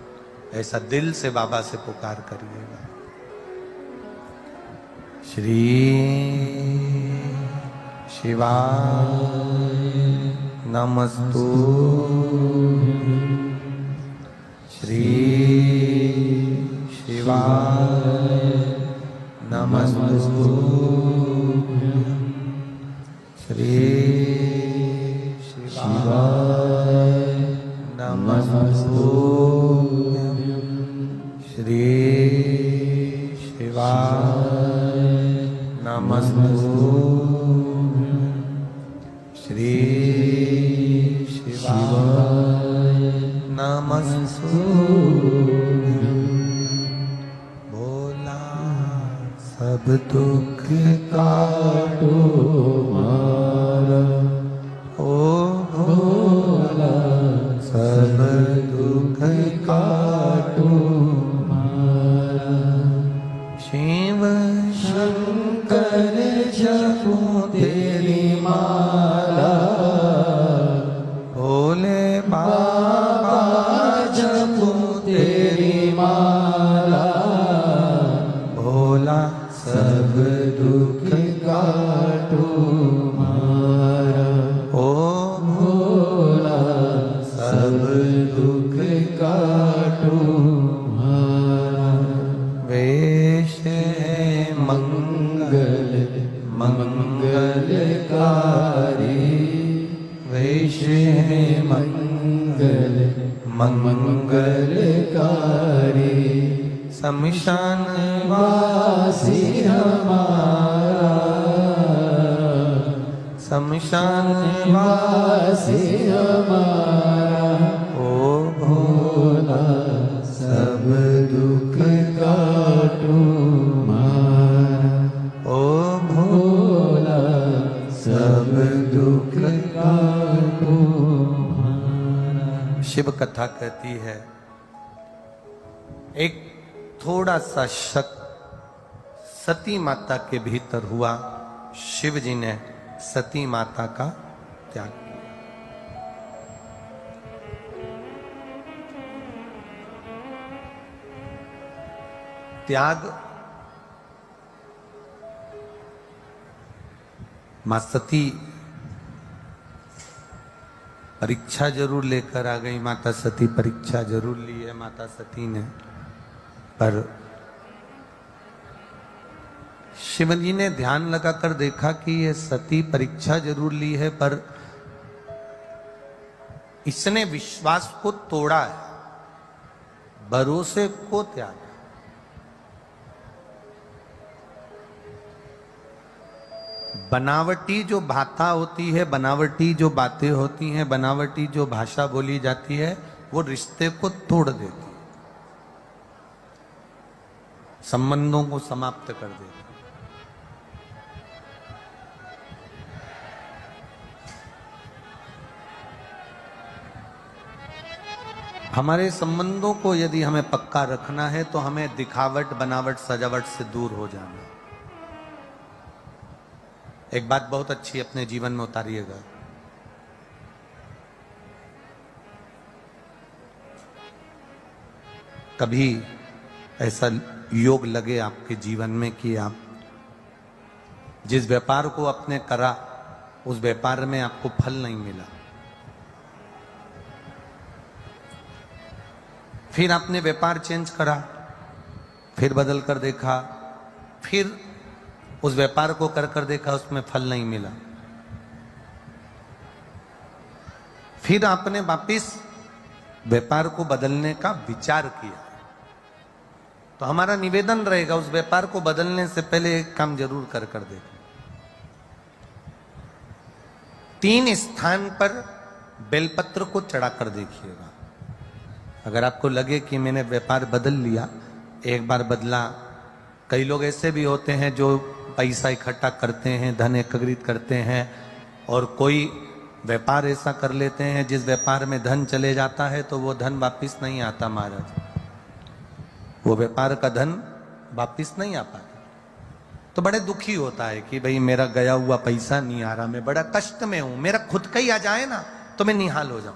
ऐसा दिल से बाबा से पुकार करिएगा। श्री शिवाय नमस्तु, श्री शिवाय नमस्तु, श्री शिवाय नमस्तु, श्री शिवाय नमस्तु, श्री शिवाय नमस्तु। भोला सब दुख काटो मारा, ओ भोला सब दुख काटो मारा। शिव शंकर जपो तेरी माला, भोले बाबा जपो तेरी माला। भोला सब दुख काटो मारा, ओ भोला सब दुख काटो मारा। वेश है मंगल मंगलकारी, वेश है मंगल मंगलकारी। शमशान वासी हमारा, शमशान वासी हमारा। ओ भोला सब दुख काटो मारा, ओ भोला सब दुख काटो मारा। शिव कथा कहती है एक थोड़ा सा शक सती माता के भीतर हुआ, शिव जी ने सती माता का त्याग किया। त्याग मां सती परीक्षा जरूर लेकर आ गई, माता सती परीक्षा जरूर ली है माता सती ने, पर शिव जी ने ध्यान लगाकर देखा कि ये सती परीक्षा जरूर ली है पर इसने विश्वास को तोड़ा है, भरोसे को त्यागा। बनावटी जो भाषा होती है, बनावटी जो बातें होती हैं, बनावटी जो भाषा बोली जाती है, वो रिश्ते को तोड़ देती है, संबंधों को समाप्त कर देती है। हमारे संबंधों को यदि हमें पक्का रखना है तो हमें दिखावट, बनावट, सजावट से दूर हो जाना है। एक बात बहुत अच्छी अपने जीवन में उतारिएगा, कभी ऐसा योग लगे आपके जीवन में कि आप जिस व्यापार को आपने करा उस व्यापार में आपको फल नहीं मिला, फिर आपने व्यापार चेंज करा, फिर बदल कर देखा, फिर उस व्यापार को कर देखा, उसमें फल नहीं मिला, फिर आपने वापिस व्यापार को बदलने का विचार किया, तो हमारा निवेदन रहेगा उस व्यापार को बदलने से पहले एक काम जरूर कर देखो। 3 स्थान पर बेलपत्र को चढ़ाकर देखिएगा। अगर आपको लगे कि मैंने व्यापार बदल लिया, एक बार बदला, कई लोग ऐसे भी होते हैं जो पैसा इकट्ठा करते हैं, धन एकत्रित करते हैं, और कोई व्यापार ऐसा कर लेते हैं जिस व्यापार में धन चले जाता है तो वो धन वापिस नहीं आता महाराज, वो व्यापार का धन वापिस नहीं आ पाता। तो बड़े दुखी होता है कि भाई मेरा गया हुआ पैसा नहीं आ रहा, मैं बड़ा कष्ट में हूं, मेरा खुद का ही आ जाए ना तो मैं निहाल हो जाऊं,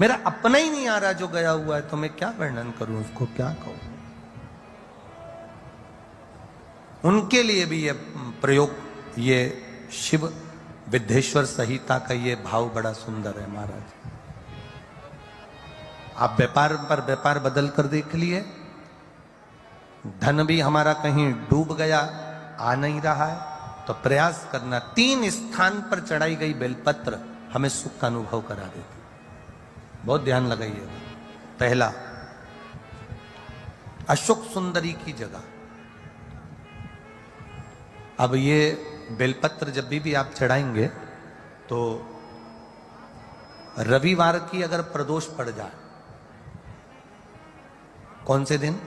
मेरा अपना ही नहीं आ रहा जो गया हुआ है, तो मैं क्या वर्णन करूं, उसको क्या कहूं। उनके लिए भी ये प्रयोग, ये शिव विद्येश्वर संहिता का ये भाव बड़ा सुंदर है महाराज। आप व्यापार पर व्यापार बदल कर देख लिए, धन भी हमारा कहीं डूब गया, आ नहीं रहा है, तो प्रयास करना। 3 स्थान पर चढ़ाई गई बेलपत्र हमें सुख का अनुभव करा देती, बहुत ध्यान लगाइएगा। पहला, अशोक सुंदरी की जगह। अब ये बेलपत्र जब भी आप चढ़ाएंगे तो रविवार की अगर प्रदोष पड़ जाए, कौन से दिन?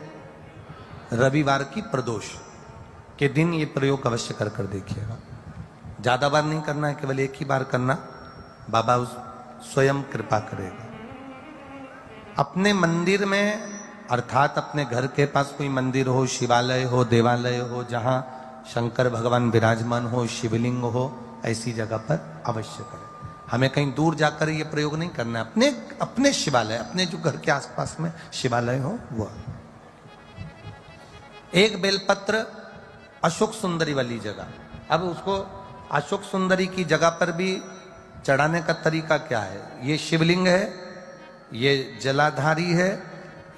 रविवार की प्रदोष के दिन ये प्रयोग अवश्य कर कर देखिएगा। ज्यादा बार नहीं करना है, केवल एक ही बार करना, बाबा स्वयं कृपा करेगा। अपने मंदिर में, अर्थात अपने घर के पास कोई मंदिर हो, शिवालय हो, देवालय हो, जहां शंकर भगवान विराजमान हो, शिवलिंग हो, ऐसी जगह पर अवश्य करें। हमें कहीं दूर जाकर ये प्रयोग नहीं करना है, अपने अपने शिवालय, अपने जो घर के आसपास में शिवालय हो वो। एक बेलपत्र अशोक सुंदरी वाली जगह। अब उसको अशोक सुंदरी की जगह पर भी चढ़ाने का तरीका क्या है? ये शिवलिंग है, ये जलाधारी है,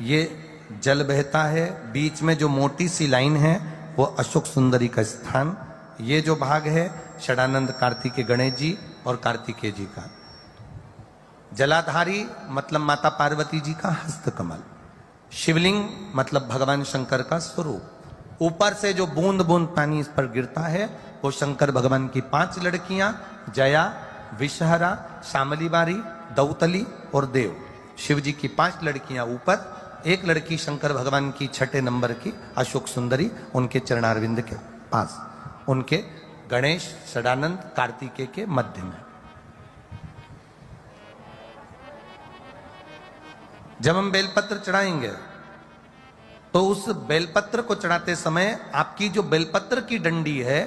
ये जल बहता है, बीच में जो मोटी सी लाइन है वो अशोक सुंदरी का स्थान। ये जो भाग है षडानंद कार्तिकेय गणेश जी और कार्तिकेय जी का। जलाधारी मतलब माता पार्वती जी का हस्त कमल। शिवलिंग मतलब भगवान शंकर का स्वरूप। ऊपर से जो बूंद बूंद पानी इस पर गिरता है वो शंकर भगवान की 5 लड़कियां, जया, विषहरा, शामली बारी, दौतली और देव। शिव जी की 5 लड़कियां ऊपर, एक लड़की शंकर भगवान की 6 नंबर की अशोक सुंदरी उनके चरणारविंद के पास, उनके गणेश, षडानंद, कार्तिकेय के मध्य में। जब हम बेलपत्र चढ़ाएंगे तो उस बेलपत्र को चढ़ाते समय आपकी जो बेलपत्र की डंडी है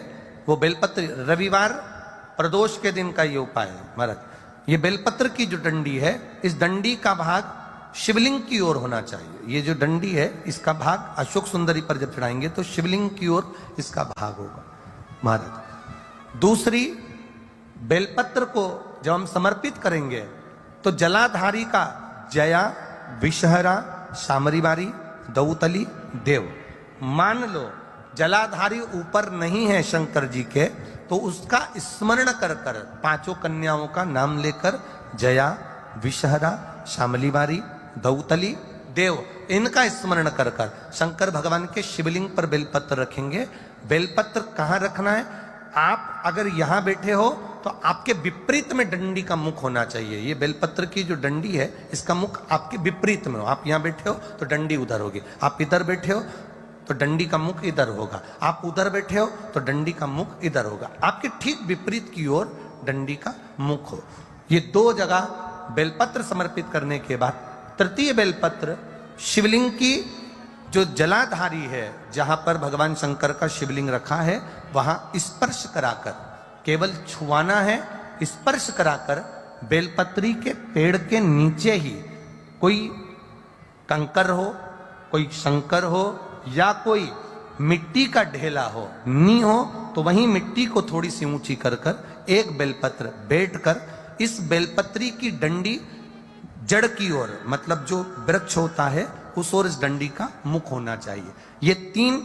वो बेलपत्र, रविवार प्रदोष के दिन का ये उपाय है महाराज। ये बेलपत्र की जो डंडी है, इस डंडी का भाग शिवलिंग की ओर होना चाहिए। ये जो डंडी है इसका भाग अशोक सुंदरी पर जब चढ़ाएंगे तो शिवलिंग की ओर इसका भाग होगा महाराज। दूसरी, बेलपत्र को जब हम समर्पित करेंगे तो जलाधारी का जया, विषहरा, शामरीबारी, दौतली, देव। मान लो जलाधारी ऊपर नहीं है शंकर जी के, तो उसका स्मरण कर कर 5 कन्याओं का नाम लेकर जया, विषहरा, शामलीबारी, दौतली, देव, इनका स्मरण कर कर शंकर भगवान के शिवलिंग पर बेलपत्र रखेंगे। बेलपत्र कहां रखना है? आप अगर यहां बैठे हो तो आपके विपरीत में डंडी का मुख होना चाहिए। ये बेलपत्र की जो डंडी है इसका मुख आपके विपरीत में हो। आप यहां बैठे हो तो डंडी उधर होगी, आप इधर बैठे हो तो डंडी का मुख इधर होगा, आप उधर बैठे हो तो डंडी का मुख इधर होगा। आपके ठीक विपरीत की ओर डंडी का मुख हो। ये 2 जगह बेलपत्र समर्पित करने के बाद तृतीय बेलपत्र शिवलिंग की जो जलाधारी है, जहां पर भगवान शंकर का शिवलिंग रखा है, वहां स्पर्श कराकर, केवल छुआना है, स्पर्श कराकर बेलपत्री के पेड़ के नीचे ही कोई कंकर हो, कोई शंकर हो या कोई मिट्टी का ढेला हो, नी हो, तो वहीं मिट्टी को थोड़ी सी ऊंची कर कर एक बेलपत्र बैठकर इस बेलपत्री की डंडी जड़ की ओर, मतलब जो वृक्ष होता है उस ओर इस डंडी का मुख होना चाहिए। ये 3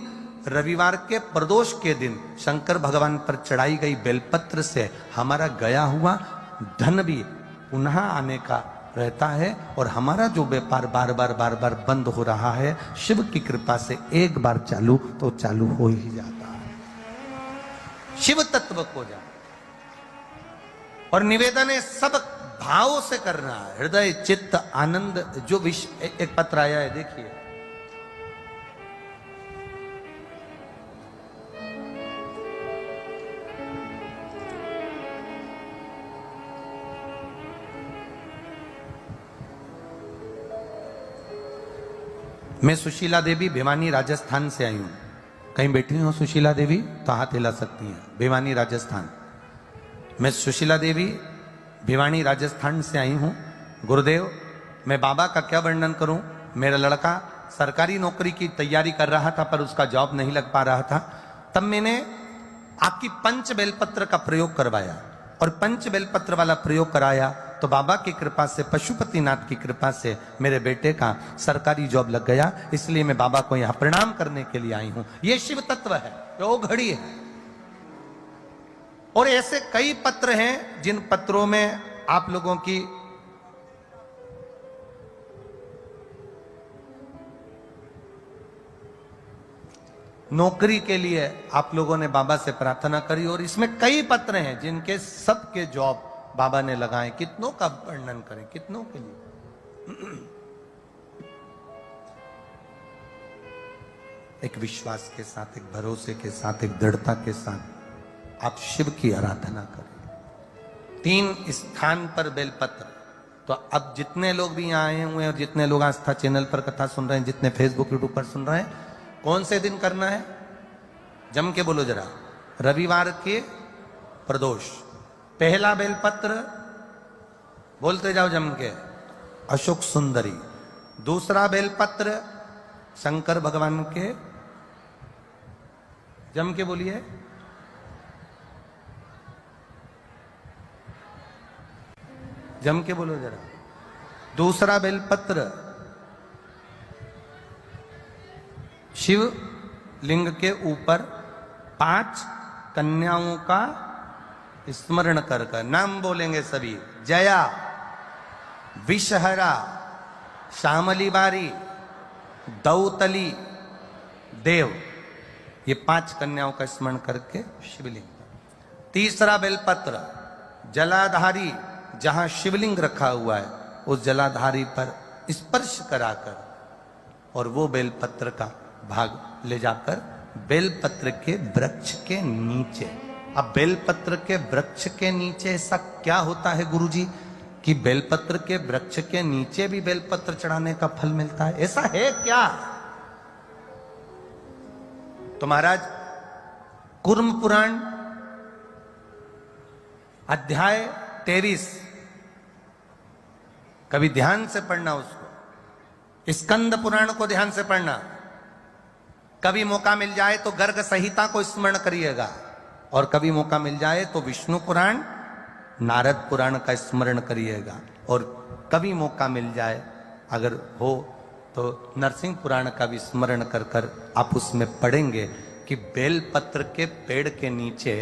रविवार के प्रदोष के दिन शंकर भगवान पर चढ़ाई गई बेलपत्र से हमारा गया हुआ धन भी पुनः आने का रहता है, और हमारा जो व्यापार बार बार बंद हो रहा है, शिव की कृपा से एक बार चालू तो चालू हो ही जाता है। शिव तत्व को जान, और निवेदन है सब भाव से करना है, हृदय, चित्त, आनंद। जो एक पत्र आया है देखिए, मैं सुशीला देवी भिवानी राजस्थान से आई हूं। कहीं बैठी हो सुशीला देवी तो हाथ हिला सकती हैं। भिवानी राजस्थान। मैं सुशीला देवी भिवानी राजस्थान से आई हूं। गुरुदेव, मैं बाबा का क्या वर्णन करूं। मेरा लड़का सरकारी नौकरी की तैयारी कर रहा था पर उसका जॉब नहीं लग पा रहा था। तब मैंने आपकी पंच बेलपत्र का प्रयोग करवाया और पंच बेलपत्र वाला प्रयोग कराया तो बाबा की कृपा से, पशुपतिनाथ की कृपा से मेरे बेटे का सरकारी जॉब लग गया। इसलिए मैं बाबा को यहां प्रणाम करने के लिए आई हूं। यह शिव तत्व है, वो घड़ी है। और ऐसे कई पत्र हैं जिन पत्रों में आप लोगों की नौकरी के लिए आप लोगों ने बाबा से प्रार्थना करी और इसमें कई पत्र हैं जिनके सबके जॉब बाबा ने लगाए। कितनों का वर्णन करें, कितनों के लिए। एक विश्वास के साथ, एक भरोसे के साथ, एक दृढ़ता के साथ आप शिव की आराधना करें। 3 स्थान पर बेलपत्र। तो अब जितने लोग भी यहाँ आए हुए हैं और जितने लोग आस्था चैनल पर कथा सुन रहे हैं, जितने फेसबुक यूट्यूब पर सुन रहे हैं, कौन से दिन करना है जम के बोलो जरा। रविवार के प्रदोष। पहला बेलपत्र बोलते जाओ जम के, अशोक सुंदरी। दूसरा बेलपत्र शंकर भगवान के, जम के बोलिए, जम के बोलो जरा। दूसरा बेलपत्र शिव लिंग के ऊपर 5 कन्याओं का स्मरण कर कर नाम बोलेंगे सभी। जया, विषहरा, श्यामली बारी, दौतली, देव। ये 5 कन्याओं का स्मरण करके शिवलिंग। तीसरा बेलपत्र जलाधारी, जहां शिवलिंग रखा हुआ है उस जलाधारी पर स्पर्श कराकर और वो बेलपत्र का भाग ले जाकर बेलपत्र के वृक्ष के नीचे। अब बेलपत्र के वृक्ष के नीचे ऐसा क्या होता है गुरुजी कि बेलपत्र के वृक्ष के नीचे भी बेलपत्र चढ़ाने का फल मिलता है? ऐसा है क्या? तो महाराज, कुर्म पुराण अध्याय 23 कभी ध्यान से पढ़ना उसको। स्कंद पुराण को ध्यान से पढ़ना। कभी मौका मिल जाए तो गर्ग संहिता को स्मरण करिएगा और कभी मौका मिल जाए तो विष्णु पुराण, नारद पुराण का स्मरण करिएगा और कभी मौका मिल जाए अगर हो तो नरसिंह पुराण का भी स्मरण कर कर आप उसमें पढ़ेंगे कि बेलपत्र के पेड़ के नीचे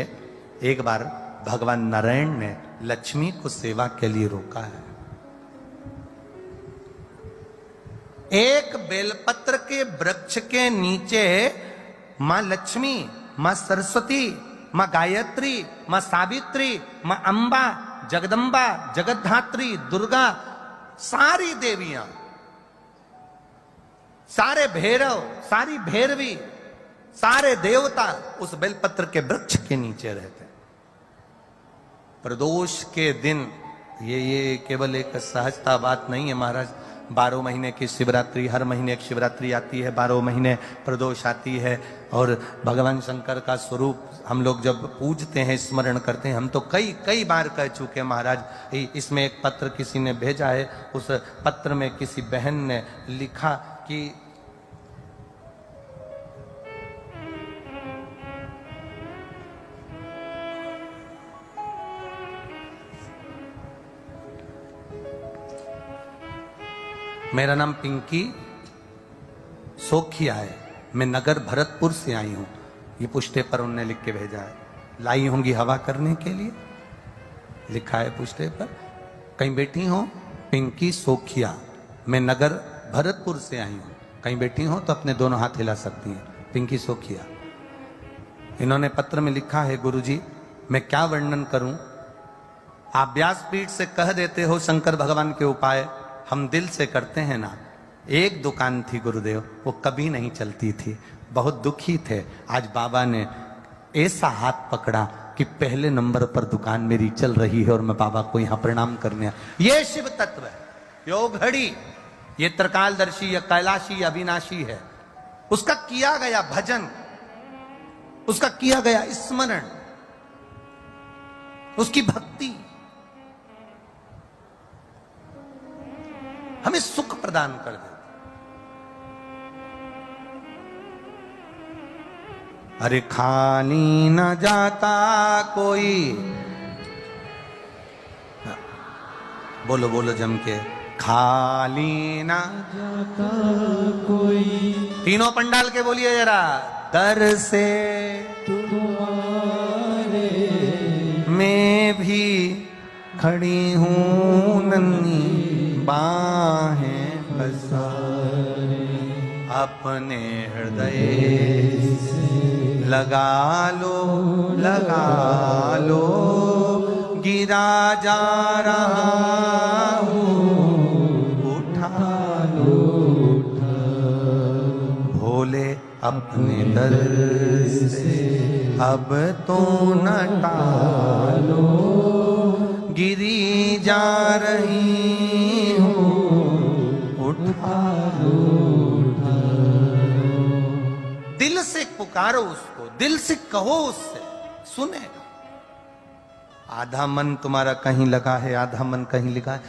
एक बार भगवान नारायण ने लक्ष्मी को सेवा के लिए रोका है। एक बेलपत्र के वृक्ष के नीचे मां लक्ष्मी, मां सरस्वती, मां गायत्री, मां सावित्री, मां अंबा, जगदंबा, जगद्धात्री, दुर्गा, सारी देवियां, सारे भैरव, सारी भैरवी, सारे देवता उस बेलपत्र के वृक्ष के नीचे रहते। प्रदोष के दिन ये केवल एक सहजता बात नहीं है महाराज। 12 महीने की शिवरात्रि, हर महीने एक शिवरात्रि आती है, 12 महीने प्रदोष आती है और भगवान शंकर का स्वरूप हम लोग जब पूजते हैं, स्मरण करते हैं। हम तो कई बार कह चुके महाराज। इसमें एक पत्र किसी ने भेजा है, उस पत्र में किसी बहन ने लिखा कि मेरा नाम पिंकी सोखिया है, मैं नगर भरतपुर से आई हूं। ये पुष्टे पर उनने लिख के भेजा है। लाई होंगी हवा करने के लिए, लिखा है पुष्टे पर। कहीं बैठी हो पिंकी सोखिया, मैं नगर भरतपुर से आई हूं। कहीं बैठी हो तो अपने दोनों हाथ हिला सकती हैं। पिंकी सोखिया, इन्होंने पत्र में लिखा है, गुरुजी मैं क्या वर्णन करूं। आप व्यासपीठ से कह देते हो शंकर भगवान के उपाय, हम दिल से करते हैं ना। एक दुकान थी गुरुदेव, वो कभी नहीं चलती थी, बहुत दुखी थे। आज बाबा ने ऐसा हाथ पकड़ा कि पहले नंबर पर दुकान मेरी चल रही है और मैं बाबा को यहां प्रणाम करने आया। ये शिव तत्व है। यो घड़ी ये त्रिकालदर्शी या कैलाशी अविनाशी है, उसका किया गया भजन, उसका किया गया स्मरण, उसकी भक्ति हमें सुख प्रदान कर देती। अरे खाली न जाता कोई, बोलो बोलो जम के, खाली ना जाता कोई, तीनों पंडाल के बोलिए जरा, दर से तुम्हारे मैं भी खड़ी हूं नन्ही बाहें पसारे, अपने हृदय लगा लो गिरा जा रहा हूँ, उठा लो भोले अपने दर से अब तो न टालो, गिरी जा रही हूँ, उठा लो। दिल से पुकारो उसको, दिल से कहो उससे, सुनेगा। आधा मन तुम्हारा कहीं लगा है, आधा मन कहीं लगा है।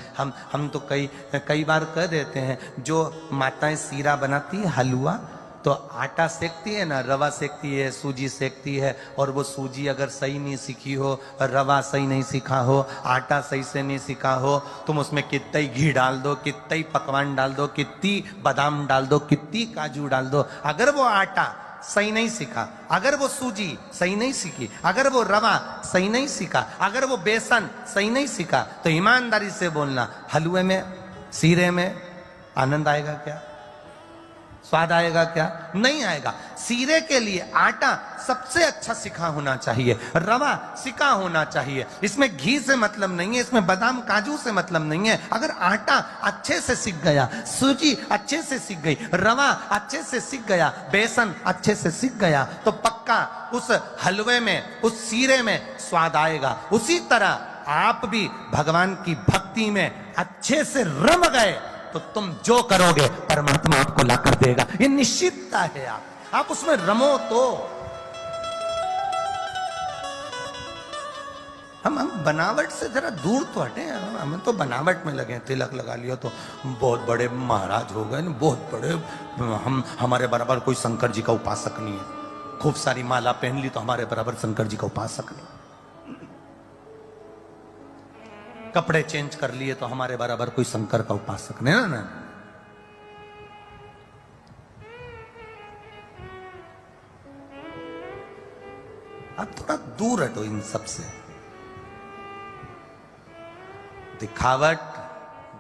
हम तो कई बार कह देते हैं, जो माताएं सीरा बनाती है हलवा, तो आटा सेकती है ना, रवा सेकती है, सूजी सेकती है, और वो सूजी अगर सही नहीं सीखी हो, रवा सही नहीं सीखा हो, आटा सही से नहीं सीखा हो, तुम उसमें कितना ही घी डाल दो, कितना ही पकवान डाल दो, कितनी बादाम डाल दो, कितनी काजू डाल दो, अगर वो आटा सही नहीं सीखा, अगर वो सूजी सही नहीं सीखी, अगर वो रवा सही नहीं सीखा, अगर वो बेसन सही नहीं सीखा, तो ईमानदारी से बोलना, हलवे में, सीरे में आनंद आएगा क्या? स्वाद आएगा क्या? नहीं आएगा। सीरे के लिए आटा सबसे अच्छा सिखा होना चाहिए, रवा सिखा होना चाहिए, इसमें घी से मतलब नहीं है, इसमें बादाम काजू से मतलब नहीं है। अगर आटा अच्छे से सीख गया, सूजी अच्छे से सीख गई, रवा अच्छे से सीख गया, बेसन अच्छे से सीख गया, तो पक्का उस हलवे में, उस सीरे में स्वाद आएगा। उसी तरह आप भी भगवान की भक्ति में अच्छे से रम गए तो तुम जो करोगे परमात्मा आपको ला कर देगा, ये निश्चितता है। आप उसमें रमो तो। हम बनावट से जरा दूर तो हटे, हम तो बनावट में लगे, तिलक लगा लिया तो बहुत बड़े महाराज हो गए, बहुत बड़े, हमारे बराबर कोई शंकर जी का उपासक नहीं है। खूब सारी माला पहन ली तो हमारे बराबर शंकर जी का उपासक नहीं। कपड़े चेंज कर लिए तो हमारे बराबर कोई शंकर का उपासक नहीं ना। अब थोड़ा दूर हटो इन सब से। दिखावट,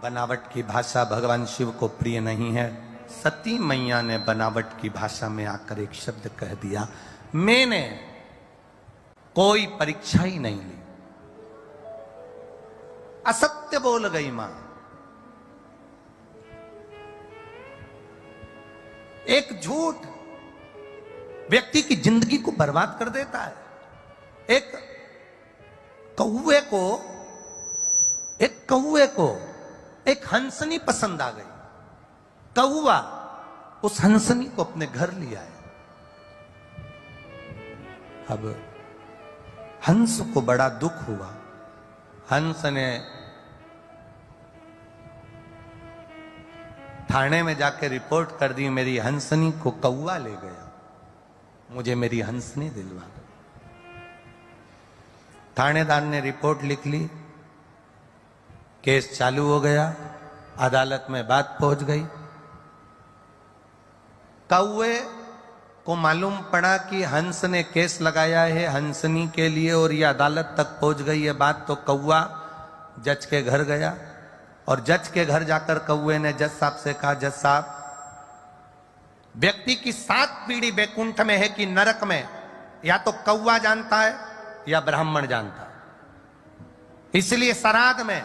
बनावट की भाषा भगवान शिव को प्रिय नहीं है। सती मैया ने बनावट की भाषा में आकर एक शब्द कह दिया, मैंने कोई परीक्षा ही नहीं ली, असत्य बोल गई मां। एक झूठ व्यक्ति की जिंदगी को बर्बाद कर देता है। एक कौवे को एक हंसनी पसंद आ गई, कौवा उस हंसनी को अपने घर लिया है। अब हंस को बड़ा दुख हुआ, हंस ने थाने में जाकर रिपोर्ट कर दी, मेरी हंसनी को कौवा ले गया, मुझे मेरी हंसनी दिलवा दो। थानेदार ने रिपोर्ट लिख ली, केस चालू हो गया, अदालत में बात पहुंच गई। कौवे को मालूम पड़ा कि हंस ने केस लगाया है हंसनी के लिए और ये अदालत तक पहुंच गई है बात, तो कौवा जज के घर गया और जज के घर जाकर कौवे ने जज साहब से कहा, जज साहब, व्यक्ति की 7 पीढ़ी बैकुंठ में है कि नरक में, या तो कौवा जानता है या ब्राह्मण जानता है। इसलिए श्राद्ध में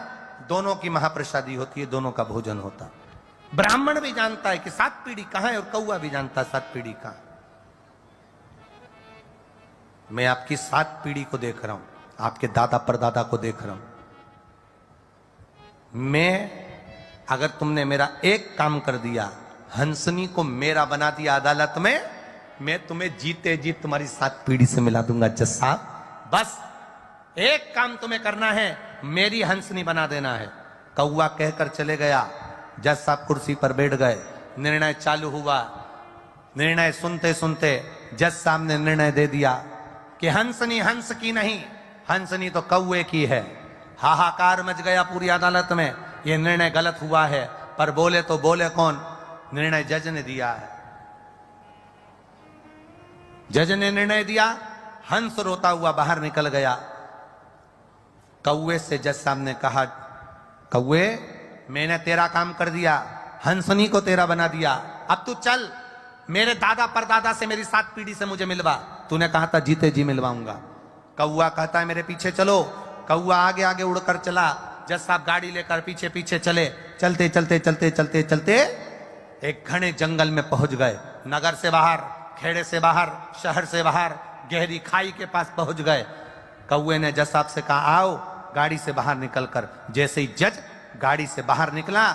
दोनों की महाप्रसादी होती है, दोनों का भोजन होता है। ब्राह्मण भी जानता है कि 7 पीढ़ी कहां है और कौवा भी जानता है 7 पीढ़ी कहां। मैं आपकी 7 पीढ़ी को देख रहा हूं, आपके दादा परदादा को देख रहा हूं। मैं अगर तुमने मेरा एक काम कर दिया, हंसनी को मेरा बना दिया अदालत में, मैं तुम्हें जीते जी तुम्हारी 7 पीढ़ी से मिला दूंगा जज साहब। बस एक काम तुम्हें करना है, मेरी हंसनी बना देना है। कौआ कहकर चले गया। जज साहब कुर्सी पर बैठ गए। निर्णय चालू हुआ। निर्णय सुनते सुनते जज साहब ने निर्णय दे दिया कि हंसनी हंस की नहीं, हंसनी तो कौए की है। हाहाकार मच गया पूरी अदालत में, यह निर्णय गलत हुआ है। पर बोले तो बोले कौन? निर्णय जज ने दिया है। जज ने निर्णय दिया, हंस रोता हुआ बाहर निकल गया। कौए से जज साहब ने कहा, कौए मैंने तेरा काम कर दिया, हंसनी को तेरा बना दिया, अब तू चल मेरे दादा परदादा से मेरी 7 पीढ़ी से मुझे मिलवा। तूने कहा था जीते जी मिलवाऊंगा। कौआ कहता है मेरे पीछे चलो। कौआ आगे आगे उड़कर चला। जज साहब गाड़ी लेकर पीछे पीछे चले। चलते चलते चलते चलते चलते एक घने जंगल में पहुंच गए। नगर से बाहर, खेड़े से बाहर, शहर से बाहर, गहरी खाई के पास पहुंच गए। कौए ने जज साहब से कहा आओ गाड़ी से बाहर निकलकर। जैसे ही जज गाड़ी से बाहर निकला,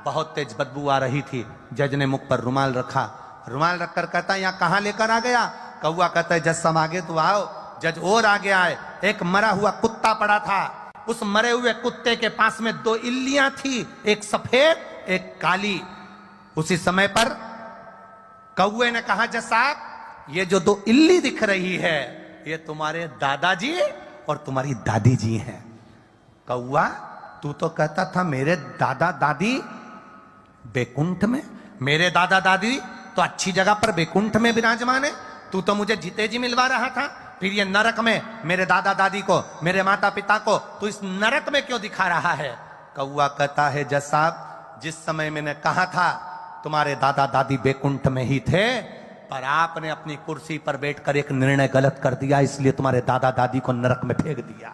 बहुत तेज बदबू आ रही थी। जज ने मुख पर रुमाल रखा। रुमाल रखकर कहता है यहाँ कहां लेकर आ गया? कौआ कहता है जज साहब आगे तो आओ। जज और आगे आए। एक मरा हुआ कुत्ता पड़ा था। उस मरे हुए कुत्ते के पास में 2 इल्लियां थी, एक सफेद एक काली। उसी समय पर कौए ने कहा जज साहब ये जो 2 इल्ली दिख रही है ये तुम्हारे दादाजी और तुम्हारी दादी जी हैं। कौआ तू तो कहता था मेरे दादा दादी बैकुंठ में, मेरे दादा दादी तो अच्छी जगह पर बैकुंठ में विराजमान है। तू तो मुझे जीते जी मिलवा रहा था, फिर ये नरक में मेरे दादा दादी को, मेरे माता पिता को तू इस नरक में क्यों दिखा रहा है? कौआ कहता है जज साहब जिस समय मैंने कहा था तुम्हारे दादा दादी बैकुंठ में ही थे, पर आपने अपनी कुर्सी पर बैठकर एक निर्णय गलत कर दिया, इसलिए तुम्हारे दादा दादी को नरक में फेंक दिया।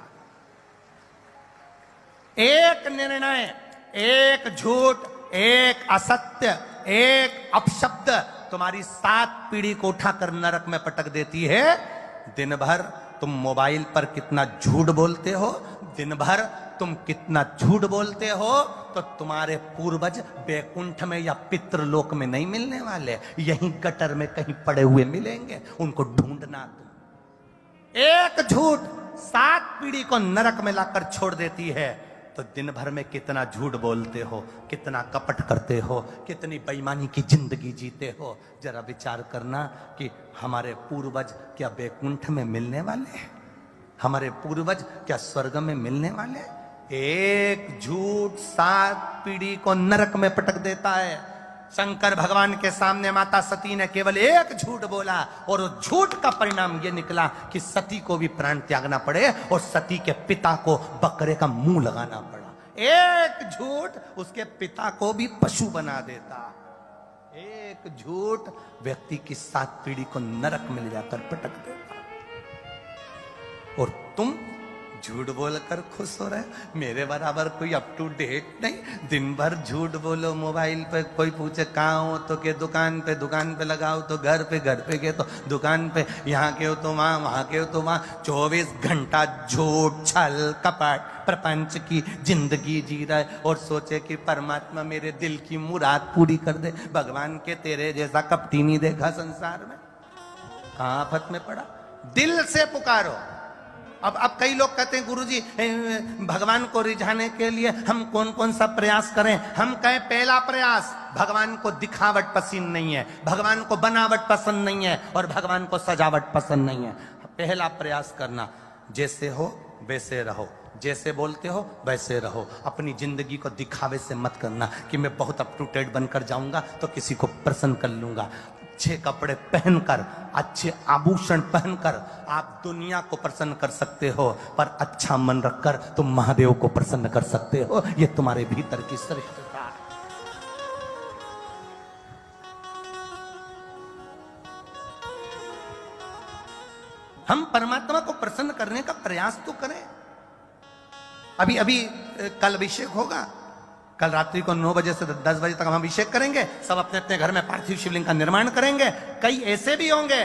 एक निर्णय, एक झूठ, एक असत्य, एक अपशब्द तुम्हारी 7 पीढ़ी को उठाकर नरक में पटक देती है। दिन भर तुम मोबाइल पर कितना झूठ बोलते हो, दिन भर तुम कितना झूठ बोलते हो, तो तुम्हारे पूर्वज बैकुंठ में या पितृलोक में नहीं मिलने वाले, यहीं गटर में कहीं पड़े हुए मिलेंगे, उनको ढूंढना। तुम एक झूठ 7 पीढ़ी को नरक में लाकर छोड़ देती है। तो दिन भर में कितना झूठ बोलते हो, कितना कपट करते हो, कितनी बेईमानी की जिंदगी जीते हो। जरा विचार करना कि हमारे पूर्वज क्या बैकुंठ में मिलने वाले हैं? हमारे पूर्वज क्या स्वर्ग में मिलने वाले हैं? एक झूठ 7 पीढ़ी को नरक में पटक देता है। शंकर भगवान के सामने माता सती ने केवल एक झूठ बोला और उस झूठ का परिणाम यह निकला कि सती को भी प्राण त्यागना पड़े और सती के पिता को बकरे का मुंह लगाना पड़ा। एक झूठ उसके पिता को भी पशु बना देता। एक झूठ व्यक्ति की 7 पीढ़ी को नरक में ले जाकर पटक देता। और तुम झूठ बोलकर खुश हो रहे, मेरे बराबर कोई अप टू डेट नहीं। दिन भर झूठ बोलो मोबाइल पे, कोई पूछे कहाँ हो तो के दुकान पे लगाओ तो घर पे के तो दुकान पे, यहाँ के हो तो वहाँ के हो तो वहाँ। 24 घंटा झूठ छल कपट प्रपंच की जिंदगी जी रहा है और सोचे कि परमात्मा मेरे दिल की मुराद पूरी कर दे। भगवान के तेरे जैसा कपटी नहीं देखा संसार में। कहाँ आफत में पड़ा? दिल से पुकारो। अब कई लोग कहते हैं गुरुजी भगवान को रिझाने के लिए हम कौन कौन सा प्रयास करें? हम कहें पहला प्रयास, भगवान को दिखावट पसंद नहीं है, भगवान को बनावट पसंद नहीं है और भगवान को सजावट पसंद नहीं है। पहला प्रयास करना, जैसे हो वैसे रहो, जैसे बोलते हो वैसे रहो। अपनी जिंदगी को दिखावे से मत करना कि मैं बहुत अप टू डेट बनकर जाऊंगा तो किसी को प्रसन्न कर लूंगा। अच्छे कपड़े पहनकर, अच्छे आभूषण पहनकर आप दुनिया को प्रसन्न कर सकते हो, पर अच्छा मन रखकर तुम महादेव को प्रसन्न कर सकते हो। यह तुम्हारे भीतर की श्रेष्ठता है। हम परमात्मा को प्रसन्न करने का प्रयास तो करें। अभी कल अभिषेक होगा, कल रात्रि को 9 बजे से 10 बजे तक हम अभिषेक करेंगे। सब अपने अपने घर में पार्थिव शिवलिंग का निर्माण करेंगे। कई ऐसे भी होंगे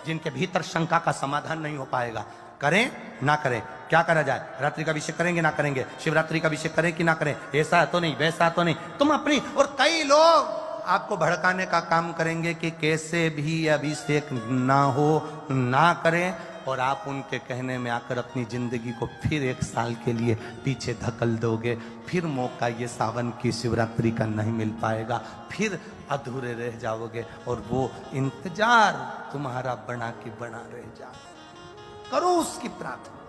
जिनके भीतर शंका का समाधान नहीं हो पाएगा। करें ना करें, क्या करा जाए? रात्रि का अभिषेक करेंगे ना करेंगे, शिवरात्रि का अभिषेक करें कि ना करें, ऐसा तो नहीं वैसा तो नहीं, तुम अपनी। और कई लोग आपको भड़काने का काम करेंगे कि कैसे भी अभिषेक ना हो, ना करें, और आप उनके कहने में आकर अपनी जिंदगी को फिर 1 साल के लिए पीछे धकल दोगे। फिर मौका ये सावन की शिवरात्रि का नहीं मिल पाएगा, फिर अधूरे रह जाओगे, और वो इंतजार तुम्हारा बना के बना रह जाओ। करो उसकी प्रार्थना।